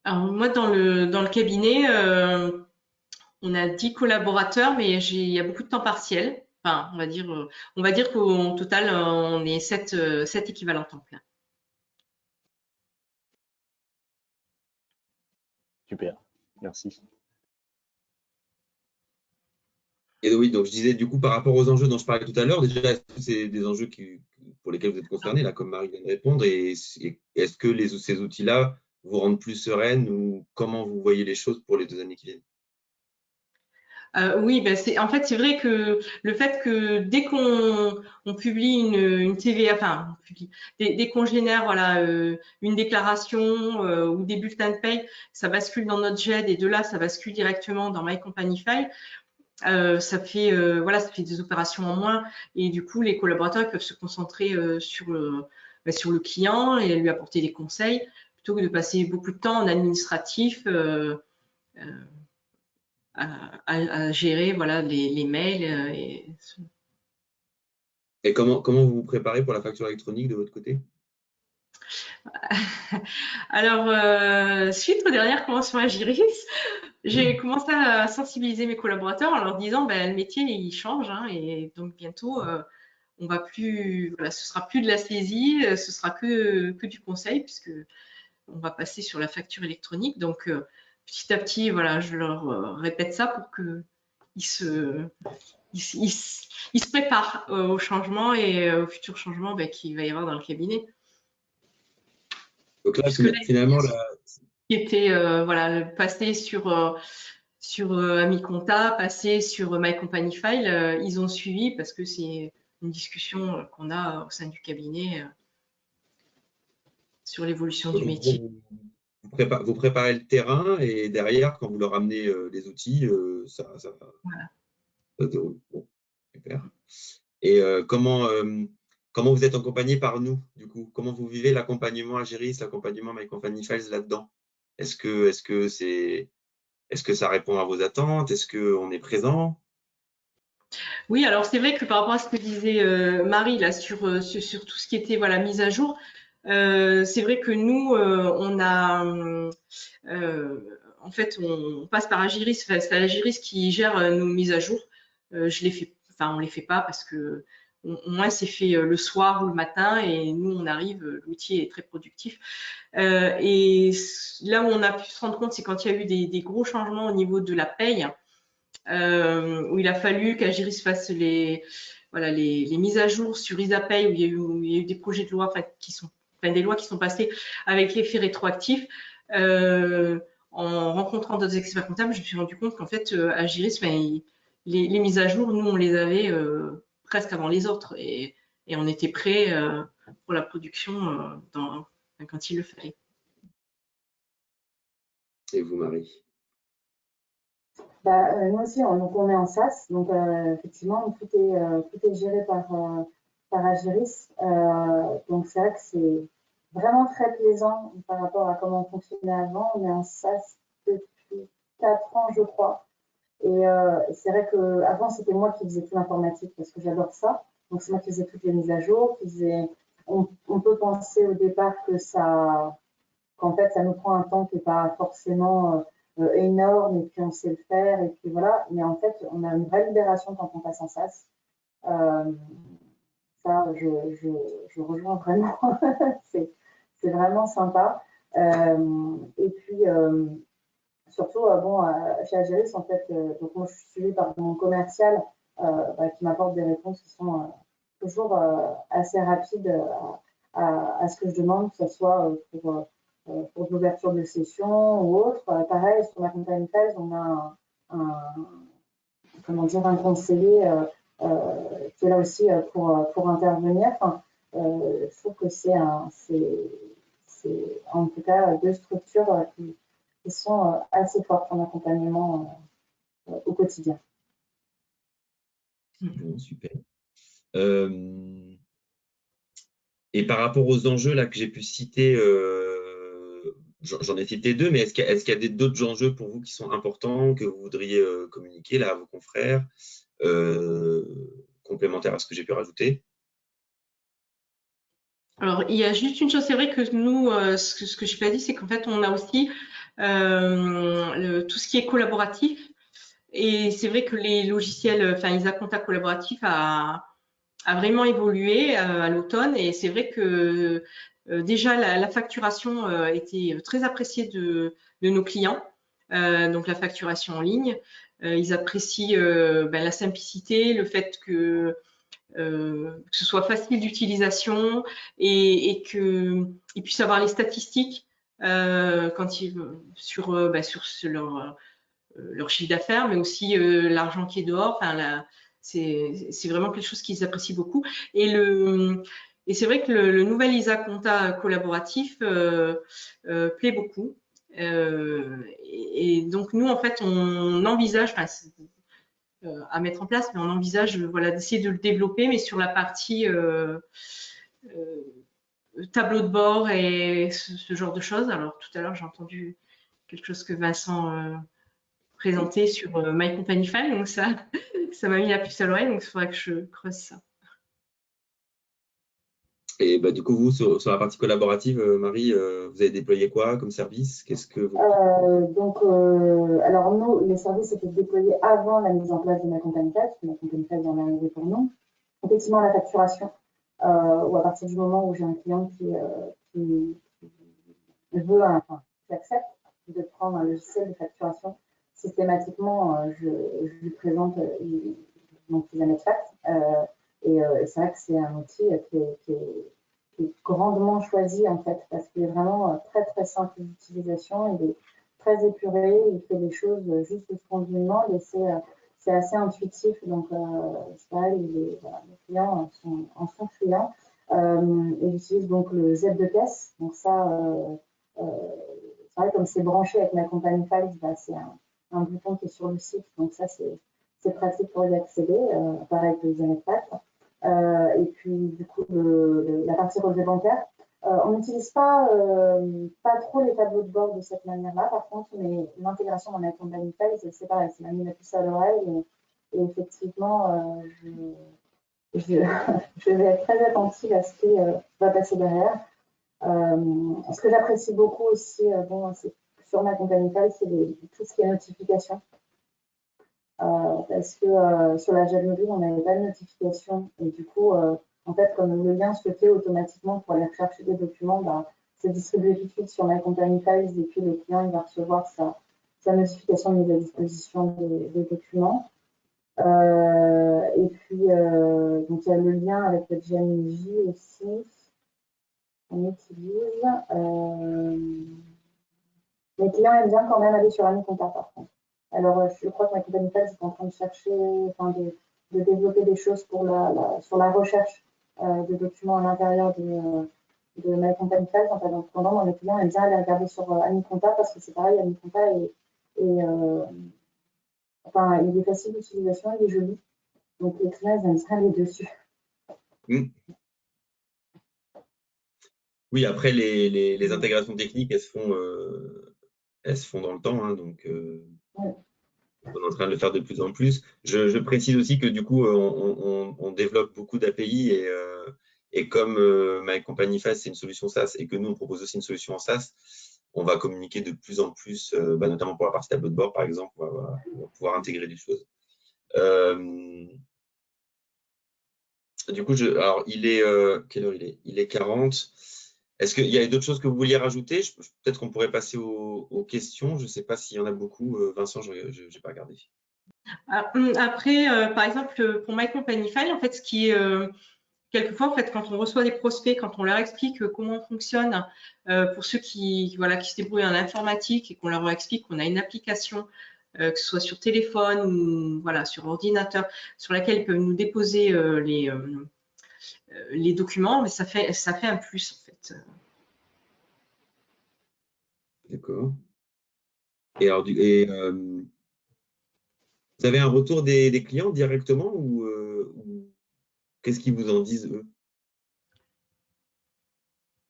C: Alors, moi, dans le cabinet, on a 10 collaborateurs, mais il y a beaucoup de temps partiel. Enfin, on va dire qu'au total, on est 7 équivalents temps plein.
B: Super, merci.
A: Et oui, donc je disais du coup par rapport aux enjeux dont je parlais tout à l'heure, déjà, est-ce que c'est des enjeux pour lesquels vous êtes concernés, là, comme Marie vient de répondre, et est-ce que ces outils-là vous rendent plus sereine ou comment vous voyez les choses pour les 2 années qui viennent?
C: Oui, ben c'est vrai que le fait que dès qu'on publie une TVA, enfin dès qu'on génère voilà une déclaration ou des bulletins de paye, ça bascule dans notre GED et de là ça bascule directement dans My Company File. Ça fait des opérations en moins et du coup les collaborateurs peuvent se concentrer sur le client et lui apporter des conseils plutôt que de passer beaucoup de temps en administratif. À gérer voilà les mails
A: Et comment vous vous préparez pour la facture électronique de votre côté?
C: Alors suite aux dernières conventions Agiris, j'ai commencé à sensibiliser mes collaborateurs en leur disant le métier il change hein, et donc bientôt on va plus ce sera plus de la saisie, ce sera que du conseil puisque on va passer sur la facture électronique. Donc petit à petit je leur répète ça pour que ils se préparent au changement et au futur changement qu'il va y avoir dans le cabinet.
A: Donc là, finalement,
C: qui était passer sur AmiConta, passer sur My Company File, ils ont suivi parce que c'est une discussion qu'on a au sein du cabinet sur l'évolution du métier.
A: Vous préparez le terrain et derrière, quand vous leur amenez les outils, ça déroule. Bon, super. Et comment vous êtes accompagné par nous, du coup? Comment vous vivez l'accompagnement Agiris, l'accompagnement My Company Files là-dedans? Est-ce que ça répond à vos attentes? Est-ce qu'on est présent?
C: Oui, alors c'est vrai que par rapport à ce que disait Marie là sur tout ce qui était mise à jour, c'est vrai que nous on a en fait on passe par Agiris, c'est Agiris qui gère nos mises à jour. On les fait pas parce que au moins c'est fait le soir ou le matin et nous on arrive, l'outil est très productif. Et là où on a pu se rendre compte, c'est quand il y a eu des gros changements au niveau de la paye. Où il a fallu qu'Agiris fasse les mises à jour sur IsaPay, où il y a eu des projets de loi des lois qui sont passées avec l'effet rétroactif. en rencontrant d'autres experts comptables, je me suis rendu compte qu'en fait, à Giris, les mises à jour, nous, on les avait presque avant les autres et on était prêt pour la production quand il le fallait.
A: Et vous, Marie?
D: Nous aussi, donc on est en SaaS, donc effectivement, tout est géré par Agiris. Donc c'est vrai que c'est vraiment très plaisant par rapport à comment on fonctionnait avant. On est en SaaS depuis 4 ans, je crois. Et c'est vrai qu'avant, c'était moi qui faisais tout l'informatique parce que j'adore ça. Donc c'est moi qui faisais toutes les mises à jour. On peut penser au départ qu'en fait, ça nous prend un temps qui n'est pas forcément énorme et puis on sait le faire et puis voilà. Mais en fait, on a une vraie libération quand on passe en SaaS. Ça, je rejoins vraiment. c'est vraiment sympa. Et puis, surtout, chez Agiris, en fait, donc moi, je suis suivie par mon commercial qui m'apporte des réponses qui sont toujours assez rapides à ce que je demande, que ce soit pour de l'ouverture de session ou autre. Pareil, sur ma compagnie Files, on a un conseiller qui est là aussi pour intervenir. Enfin, je trouve que c'est en tout cas deux structures qui sont assez fortes en accompagnement au quotidien.
A: Bon, super. Et par rapport aux enjeux là que j'ai pu citer, j'en ai cité 2, mais est-ce qu'il y a d'autres enjeux pour vous qui sont importants, que vous voudriez communiquer là à vos confrères, complémentaires à ce que j'ai pu rajouter?
C: Alors, il y a juste une chose, c'est vrai que nous, ce que je n'ai pas dit, c'est qu'en fait, on a aussi tout ce qui est collaboratif. Et c'est vrai que les logiciels, enfin, Isaconta collaboratif a vraiment évolué à l'automne. Et c'est vrai que déjà, la facturation était très appréciée de nos clients. Donc, la facturation en ligne. Ils apprécient la simplicité, le fait que ce soit facile d'utilisation et qu'ils puissent avoir les statistiques quand sur leur chiffre d'affaires, mais aussi l'argent qui est dehors. Enfin, c'est vraiment quelque chose qu'ils apprécient beaucoup. Et c'est vrai que le nouvel ISA Compta collaboratif plaît beaucoup. Et donc nous, en fait, on envisage, à mettre en place, mais on envisage d'essayer de le développer, mais sur la partie tableau de bord et ce genre de choses. Alors tout à l'heure, j'ai entendu quelque chose que Vincent présentait sur My Company File, donc ça m'a mis la puce à l'oreille, donc il faudrait que je creuse ça.
A: Et du coup, vous, sur la partie collaborative, Marie, vous avez déployé quoi comme service? Qu'est-ce que vous...
D: Alors nous, les services étaient déployés avant la mise en place de Ma Company File, parce que Ma Company File en est arrivé pour nous. Effectivement, la facturation, ou à partir du moment où j'ai un client qui accepte de prendre un logiciel de facturation, systématiquement, je lui présente mon petit Fact. Et c'est vrai que c'est un outil qui est grandement choisi en fait, parce qu'il est vraiment très très simple d'utilisation, il est très épuré, il fait les choses juste ce qu'on lui demande et c'est assez intuitif. Donc c'est pareil, les clients en sont friands. Ils utilisent donc le Z de caisse. Donc ça, c'est vrai, comme c'est branché avec Ma Company Files, c'est un bouton qui est sur le site. Donc ça, c'est pratique pour y accéder, pareil que le Zenefat. Et puis, du coup, la partie relevé bancaire. On n'utilise pas trop les tableaux de bord de cette manière-là, par contre, mais l'intégration dans Ma Company Files, c'est pareil, c'est m'a mis la puce à l'oreille et effectivement, je vais être très attentive à ce qui va passer derrière. Ce que j'apprécie beaucoup aussi, c'est sur Ma Company File, c'est tout ce qui est notification. Parce que sur la GED mobile, on n'avait pas de notification. Et du coup, en fait, comme le lien se fait automatiquement pour aller rechercher des documents, c'est distribué tout de suite sur My Company Files et puis le client il va recevoir sa notification de mise à disposition des documents. Et puis, donc il y a le lien avec le GMJ aussi. On utilise. Mes clients aiment bien quand même aller sur AnyConta, par contre. Alors, je crois que ma compagnie est en train de chercher, enfin, de développer des choses pour sur la recherche de documents à l'intérieur de My Company Files. En attendant, mes clients aiment bien aller regarder sur AnyConta parce que c'est pareil, AnyConta enfin, il est facile d'utilisation, il est joli. Donc, les clients, ils aiment bien aller dessus.
A: Oui, après, les intégrations techniques, elles se font dans le temps, hein, donc
D: Ouais.
A: on est en train de le faire de plus en plus. Je précise aussi que du coup, on développe beaucoup d'API et comme My Company File, c'est une solution SaaS et que nous, on propose aussi une solution en SaaS, on va communiquer de plus en plus, notamment pour la partie tableau de bord, par exemple, on va pouvoir intégrer des choses. Du coup, alors, quelle heure il est? Il est 40. Est-ce qu'il y a d'autres choses que vous vouliez rajouter? Peut-être qu'on pourrait passer aux questions. Je ne sais pas s'il y en a beaucoup. Vincent, je n'ai pas regardé.
C: Après, par exemple, pour My Company File, en fait, ce qui est quelquefois, en fait, quand on reçoit des prospects, quand on leur explique comment on fonctionne, pour ceux qui se débrouillent en informatique et qu'on leur explique qu'on a une application, que ce soit sur téléphone ou sur ordinateur, sur laquelle ils peuvent nous déposer les documents, mais ça fait un plus, en fait.
A: D'accord. Et alors, vous avez un retour des clients directement ou qu'est-ce qu'ils vous en disent,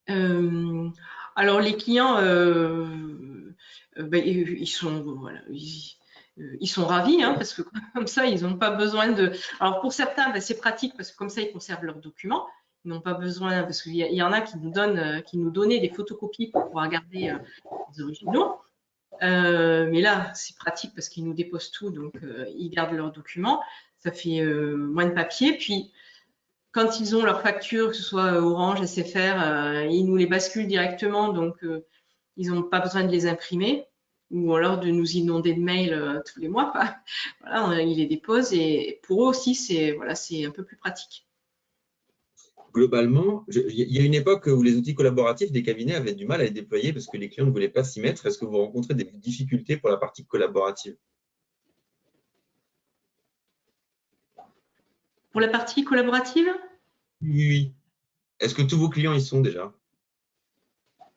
A: eux?
C: Alors, les clients, ils sont ravis, hein, parce que comme ça, ils n'ont pas besoin de… Alors, pour certains, c'est pratique parce que comme ça, ils conservent leurs documents. Ils n'ont pas besoin, parce qu'il y en a qui nous donnaient des photocopies pour pouvoir garder les originaux. Mais là, c'est pratique parce qu'ils nous déposent tout, donc ils gardent leurs documents. Ça fait moins de papier. Puis, quand ils ont leur facture, que ce soit Orange, SFR, ils nous les basculent directement, donc ils n'ont pas besoin de les imprimer ou alors de nous inonder de mails tous les mois. Voilà, ils les déposent et pour eux aussi, c'est un peu plus pratique.
A: Globalement, il y a une époque où les outils collaboratifs des cabinets avaient du mal à les déployer parce que les clients ne voulaient pas s'y mettre. Est-ce que vous rencontrez des difficultés pour la partie collaborative?
C: Pour la partie collaborative?
A: Oui. Est-ce que tous vos clients y sont déjà?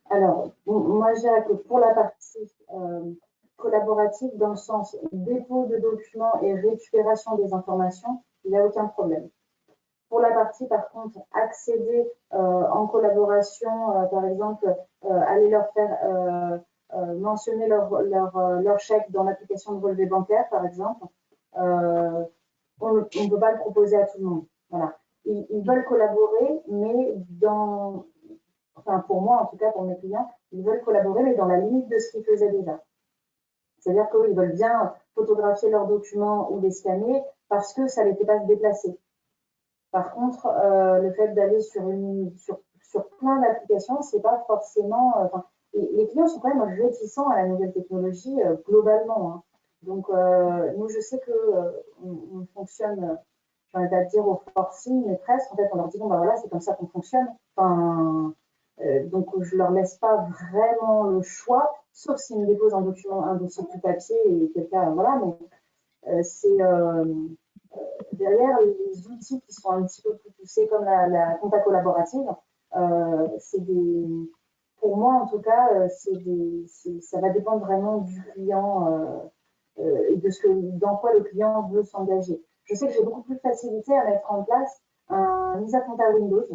D: Alors, moi, je dirais que pour la partie collaborative, dans le sens dépôt de documents et récupération des informations, il n'y a aucun problème. Pour la partie, par contre, accéder en collaboration, par exemple, aller leur faire mentionner leur chèque dans l'application de relevé bancaire, par exemple, on ne peut pas le proposer à tout le monde. Voilà. Ils veulent collaborer, mais enfin pour moi, en tout cas pour mes clients, ils veulent collaborer, mais dans la limite de ce qu'ils faisaient déjà. C'est-à-dire qu'ils veulent bien photographier leurs documents ou les scanner parce que ça ne les fait pas se déplacer. Par contre, le fait d'aller sur plein d'applications, c'est pas forcément. Les clients sont quand même réticents à la nouvelle technologie globalement. Hein. Donc, nous, je sais que on fonctionne, j'ai envie de dire au forcing, mais presque. En fait, on leur dit bon, bah voilà, c'est comme ça qu'on fonctionne. Enfin, donc, je leur laisse pas vraiment le choix, sauf s'ils me déposent un dossier tout papier et quelqu'un, voilà. Mais c'est derrière les outils qui sont un petit peu plus poussés comme la compta collaborative, pour moi en tout cas, ça va dépendre vraiment du client et dans quoi le client veut s'engager. Je sais que j'ai beaucoup plus de facilité à mettre en place un mise à compta Windows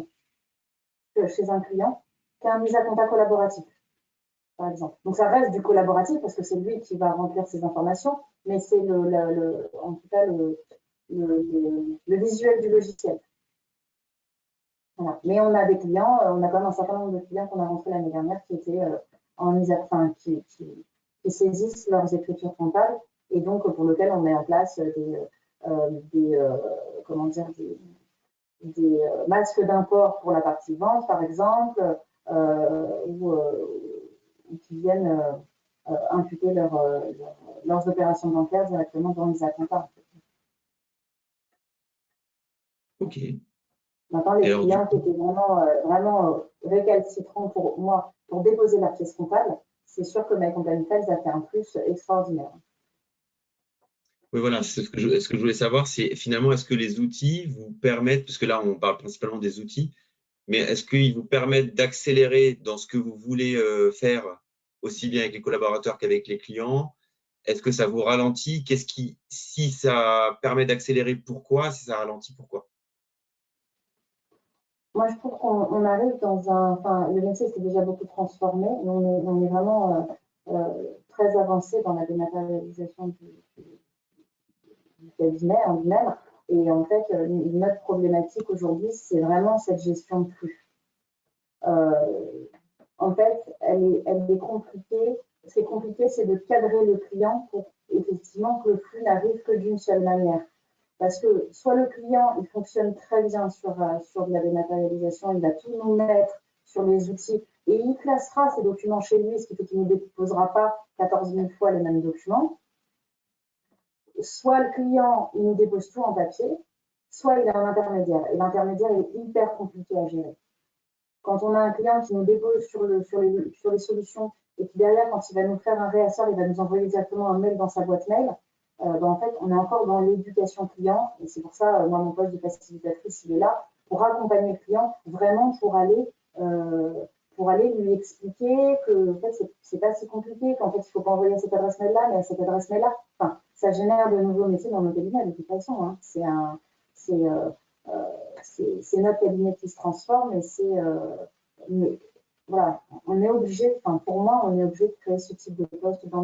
D: chez un client qu'un mise à compta collaboratif, par exemple. Donc ça reste du collaboratif parce que c'est lui qui va remplir ces informations, mais c'est en tout cas le visuel du logiciel. Voilà. Mais on a des clients, on a quand même un certain nombre de clients qu'on a rentrés l'année dernière qui étaient en mise à qui saisissent leurs écritures comptables et donc pour lequel on met en place des masques d'import pour la partie vente, par exemple, ou qui viennent imputer leurs opérations bancaires directement dans les comptables.
A: Ok.
D: Maintenant, les clients qui étaient vraiment récalcitrants pour moi pour déposer leur pièce comptable, c'est sûr que My Company Files a fait un plus extraordinaire.
A: Oui, voilà, ce que je voulais savoir, c'est finalement, est-ce que les outils vous permettent, parce que là, on parle principalement des outils, mais est-ce qu'ils vous permettent d'accélérer dans ce que vous voulez faire, aussi bien avec les collaborateurs qu'avec les clients? Est-ce que ça vous ralentit? Si ça permet d'accélérer, pourquoi? Si ça ralentit, pourquoi?
D: Moi, je trouve qu'on arrive dans enfin, le métier s'est déjà beaucoup transformé, mais on est vraiment très avancé dans la dématérialisation du cabinet en lui-même. Et en fait, notre problématique aujourd'hui, c'est vraiment cette gestion de flux. En fait, elle est compliquée. Ce qui est compliqué, c'est de cadrer le client pour effectivement que le flux n'arrive que d'une seule manière. Parce que soit le client, il fonctionne très bien sur de la dématérialisation, il va tout nous mettre sur les outils et il classera ses documents chez lui, ce qui fait qu'il ne déposera pas 14 000 fois les mêmes documents. Soit le client, il nous dépose tout en papier, soit il a un intermédiaire. Et l'intermédiaire est hyper compliqué à gérer. Quand on a un client qui nous dépose sur les solutions et qui derrière, quand il va nous faire un réassort, il va nous envoyer directement un mail dans sa boîte mail, en fait, on est encore dans l'éducation client. Et c'est pour ça, moi, mon poste de facilitatrice, il est là pour accompagner le client, vraiment pour aller lui expliquer que en fait, c'est pas si compliqué, qu'en fait, il ne faut pas envoyer à cette adresse mail-là, mais à cette adresse mail-là. Enfin, ça génère de nouveaux métiers dans nos cabinets, de toute façon. Hein. C'est notre cabinet qui se transforme et mais, voilà, on est obligé, enfin pour moi, on est obligé de créer ce type de poste dans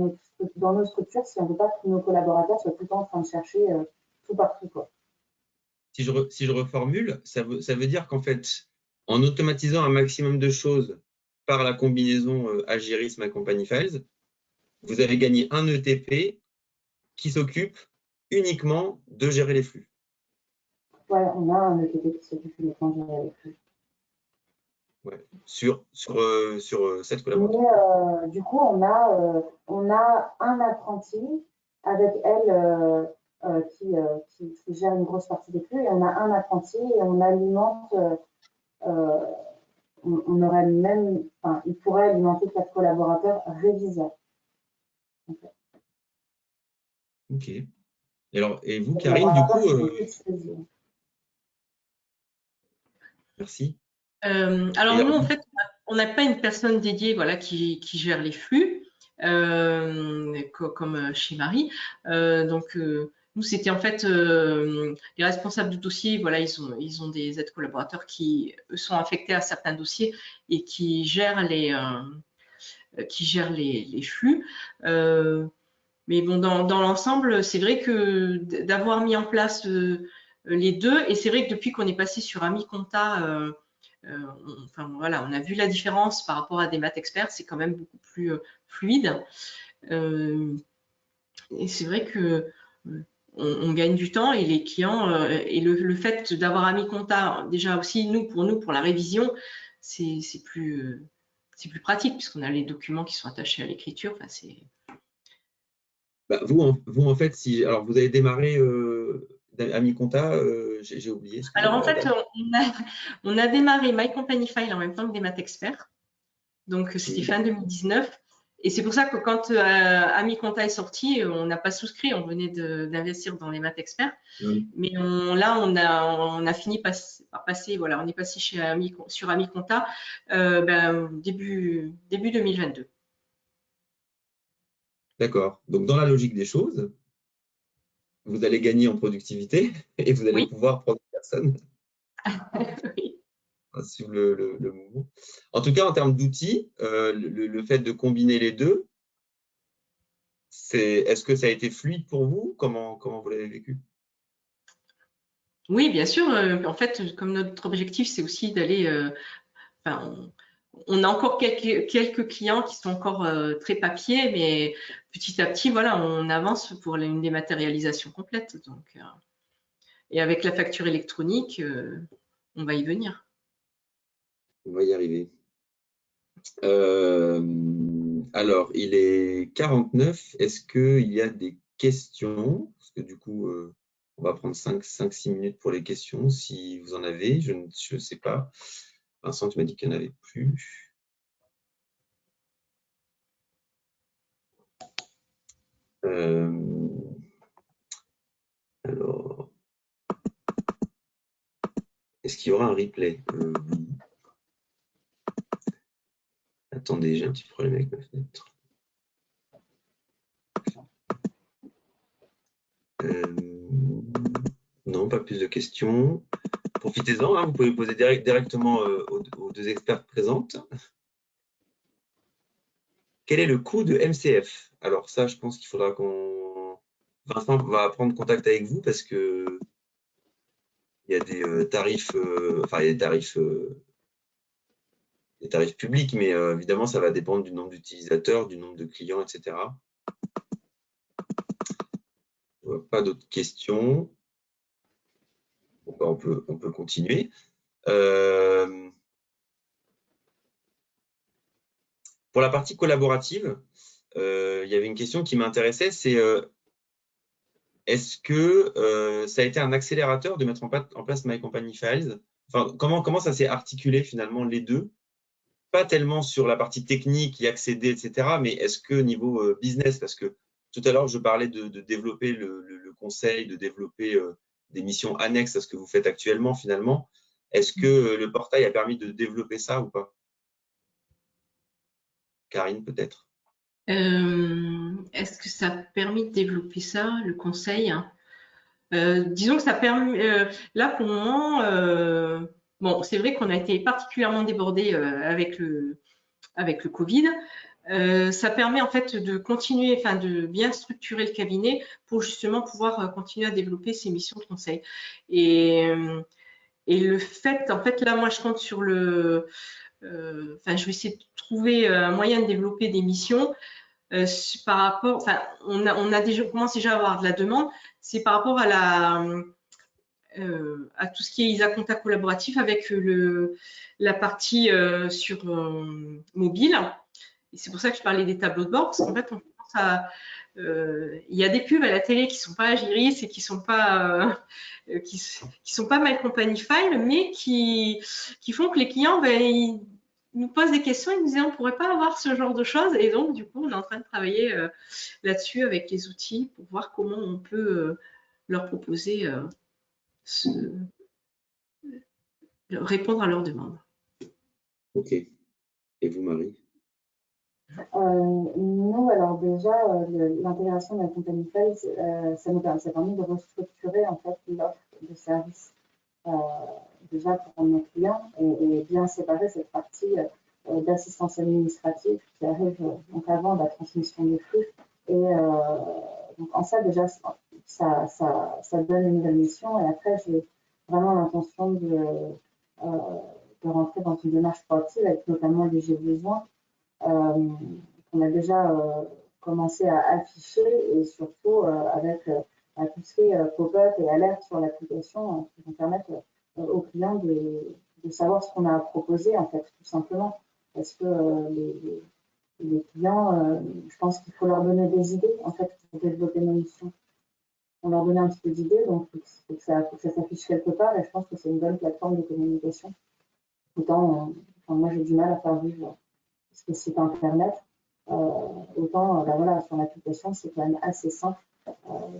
D: nos structures si on ne veut pas que nos collaborateurs soient tout le temps en train de chercher tout partout, quoi.
A: Si je reformule, ça veut dire qu'en fait, en automatisant un maximum de choses par la combinaison Agiris My Company Files, vous avez gagné un ETP qui s'occupe uniquement de gérer les flux.
D: Ouais, on a un ETP qui s'occupe uniquement de gérer les flux.
A: Ouais, sur 7 collaborateurs.
D: Mais du coup, on a un apprenti avec elle qui gère une grosse partie des flux et on a un apprenti et on alimente, on aurait même, enfin, il pourrait alimenter 4 collaborateurs réviseurs.
A: Ok. Et vous, Karine, du coup, merci.
C: Alors nous, en fait, on n'a pas une personne dédiée, voilà, qui gère les flux, comme chez Marie. Donc nous, c'était en fait les responsables du dossier. Voilà, ils ont des aides collaborateurs qui sont affectés à certains dossiers et qui gèrent les flux. Mais bon, dans l'ensemble, c'est vrai que d'avoir mis en place les deux, et c'est vrai que depuis qu'on est passé sur AmiConta, enfin voilà, on a vu la différence par rapport à des maths experts, c'est quand même beaucoup plus fluide. Et c'est vrai que on gagne du temps et les clients et le fait d'avoir AmiConta, déjà aussi pour nous pour la révision, c'est plus pratique puisqu'on a les documents qui sont attachés à l'écriture. Enfin, c'est
A: vous, en fait, alors vous avez démarré AmiConta, j'ai oublié.
C: Alors en fait, on a démarré My Company File en même temps que des maths experts. Donc c'était fin 2019. Et c'est pour ça que quand AmiConta est sorti, on n'a pas souscrit, on venait d'investir dans les maths experts. Mais là, on a fini par passer, voilà, on est passé sur AmiConta début 2022.
A: D'accord. Donc, dans la logique des choses, vous allez gagner en productivité et vous allez pouvoir prendre personne.
C: Oui.
A: Sur le mouvement. En tout cas, en termes d'outils, le fait de combiner les deux, est-ce que ça a été fluide pour vous? Comment vous l'avez vécu?
C: Oui, bien sûr. En fait, comme notre objectif, c'est aussi d'aller. On a encore quelques clients qui sont encore très papier, mais petit à petit, voilà, on avance pour une dématérialisation complète. Donc, et avec la facture électronique, on va y venir.
A: On va y arriver. Alors, il est 49. Est-ce qu'il y a des questions? Parce que du coup, on va prendre 5-6 minutes pour les questions, si vous en avez. Je ne sais pas. Vincent, tu m'as dit qu'il n'y en avait plus. Alors, est-ce qu'il y aura un replay? Oui. Attendez, j'ai un petit problème avec ma fenêtre. Non, pas plus de questions. Profitez-en, hein, vous pouvez poser directement aux deux experts présentes. Quel est le coût de MCF? Alors ça, je pense qu'il faudra qu'on... Vincent va prendre contact avec vous parce que il y a des tarifs, enfin il y a des tarifs publics, mais évidemment, ça va dépendre du nombre d'utilisateurs, du nombre de clients, etc. Pas d'autres questions. Bon, bah, on peut continuer. Pour la partie collaborative, il y avait une question qui m'intéressait, c'est est-ce que ça a été un accélérateur de mettre en place My Company Files? Enfin, comment ça s'est articulé finalement les deux? Pas tellement sur la partie technique, y accéder, etc., mais est-ce que niveau business, parce que tout à l'heure, je parlais de développer le conseil, de développer des missions annexes à ce que vous faites actuellement finalement. Est-ce que le portail a permis de développer ça ou pas? Karine, peut-être?
C: Est-ce que ça a permis de développer ça, le conseil? Disons que ça permet, là pour le moment, bon, c'est vrai qu'on a été particulièrement débordé avec le Covid. Ça permet en fait de continuer, enfin de bien structurer le cabinet pour justement pouvoir continuer à développer ces missions de conseil. Et le fait, en fait, là, moi, je compte sur le, enfin, je vais essayer de trouver un moyen de développer des missions par rapport, enfin, on a déjà commencé déjà à avoir de la demande. C'est par rapport à à tout ce qui est ISA Contact collaboratif avec la partie sur mobile. Et c'est pour ça que je parlais des tableaux de bord, parce qu'en fait, on commence à, il y a des pubs à la télé qui sont pas Agiris et qui sont pas My Company File, mais qui font que les clients, ben, ils nous posent des questions, ils nous disent on pourrait pas avoir ce genre de choses, et donc du coup on est en train de travailler là-dessus avec les outils pour voir comment on peut leur proposer répondre à leurs demandes.
A: Ok. Et vous, Marie?
D: Nous, alors déjà, l'intégration de la Company Files, ça permis de restructurer en fait l'offre de services déjà pour nos clients et bien séparer cette partie d'assistance administrative qui arrive donc avant la transmission des flux. Et donc en ça déjà, ça donne une nouvelle mission. Et après, j'ai vraiment l'intention de rentrer dans une démarche proactive avec notamment les J'ai besoin. qu'on a déjà commencé à afficher et surtout avec tout ce qui est pop-up et alerte sur l'application qui vont permettre aux clients de savoir ce qu'on a proposé en fait, tout simplement. Parce que les clients, je pense qu'il faut leur donner des idées en fait pour développer nos missions. On leur donne un petit peu d'idées, donc il faut que ça s'affiche quelque part et je pense que c'est une bonne plateforme de communication. Autant, moi j'ai du mal à faire vivre ce site internet. Autant ben voilà, sur l'application, c'est quand même assez simple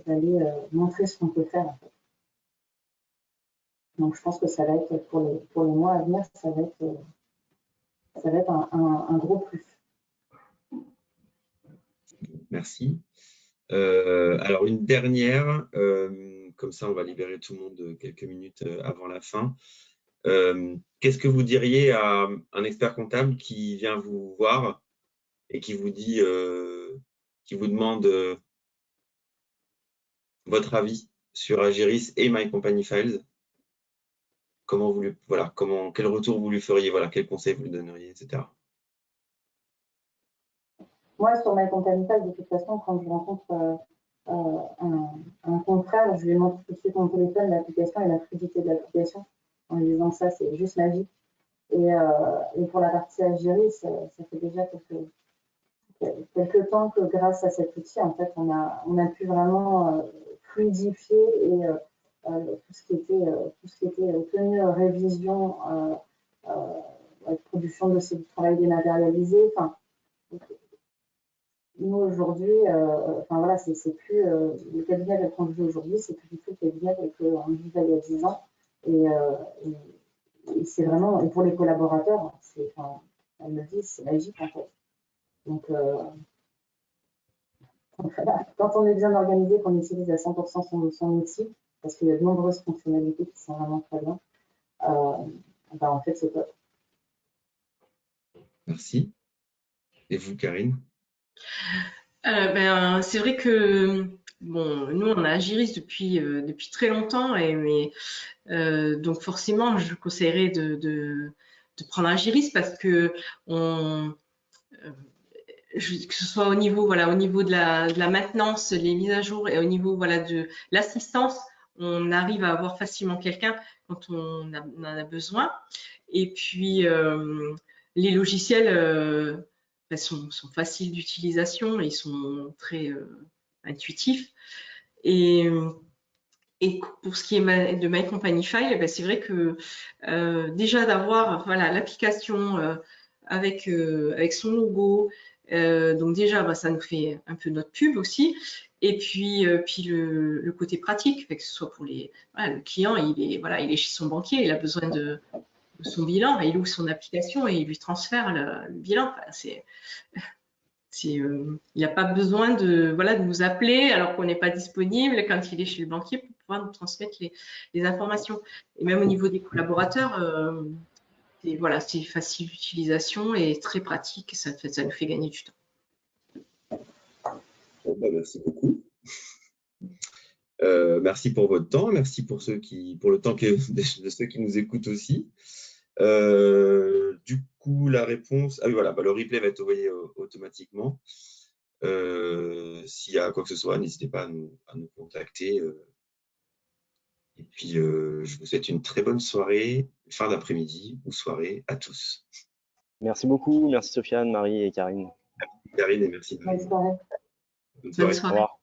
D: d'aller montrer ce qu'on peut faire. En fait. Donc je pense que ça va être, pour les mois à venir, ça va être un gros plus.
A: Merci. Alors, une dernière, comme ça, on va libérer tout le monde quelques minutes avant la fin. Qu'est-ce que vous diriez à un expert comptable qui vient vous voir et qui vous dit, qui vous demande votre avis sur Agiris et My Company Files? Comment vous lui, voilà, quel retour vous lui feriez, voilà, quel conseil vous lui donneriez, etc.
D: Moi, sur My Company Files, de toute façon, quand je rencontre un confrère, je lui montre tout de suite mon téléphone, l'application et la fluidité de l'application, en lui disant ça, c'est juste magique. Et pour la partie Agiris, ça fait déjà quelques temps que grâce à cet outil, en fait, on a pu vraiment fluidifier et tout ce qui était tenue, révision, production de dossiers de travail dématérialisé. Enfin, nous aujourd'hui, enfin voilà, c'est plus le cabinet tel qu'on le vit aujourd'hui, c'est plus du tout le cabinet tel qu'on le vivait il y a 10 ans. Et c'est vraiment, et pour les collaborateurs, enfin, elles me disent, c'est magique en fait. Donc voilà, quand on est bien organisé, qu'on utilise à 100% son outil, parce qu'il y a de nombreuses fonctionnalités qui sont vraiment très bien, ben en fait c'est top.
A: Merci. Et vous, Karine?
C: C'est vrai que bon, nous on a Agiris depuis très longtemps donc forcément je conseillerais de prendre Agiris parce que que ce soit au niveau de la maintenance, les mises à jour et au niveau de l'assistance, on arrive à avoir facilement quelqu'un quand on en a besoin. Et puis les logiciels sont faciles d'utilisation, ils sont très intuitifs. Et pour ce qui est de My Company File, c'est vrai que déjà d'avoir l'application avec son logo, donc déjà ça nous fait un peu notre pub aussi. Et puis le côté pratique, que ce soit pour le client, il est chez son banquier, il a besoin de son bilan, il ouvre son application et il lui transfère le bilan. Il n'a pas besoin de nous appeler alors qu'on n'est pas disponible quand il est chez le banquier pour pouvoir nous transmettre les informations. Et même au niveau des collaborateurs, c'est facile d'utilisation et très pratique. Ça nous fait gagner du temps.
A: Bon, merci beaucoup. Merci pour votre temps. Merci pour le temps de ceux qui nous écoutent aussi. Du coup, la réponse, oui, voilà, le replay va être envoyé automatiquement. S'il y a quoi que ce soit, n'hésitez pas à nous contacter. Et puis, je vous souhaite une très bonne soirée, fin d'après-midi ou soirée à tous.
B: Merci beaucoup. Merci Sofiane, Marie et Karine.
A: Karine et merci.
D: Bonne soirée.
A: Bonne soirée.
B: Au revoir.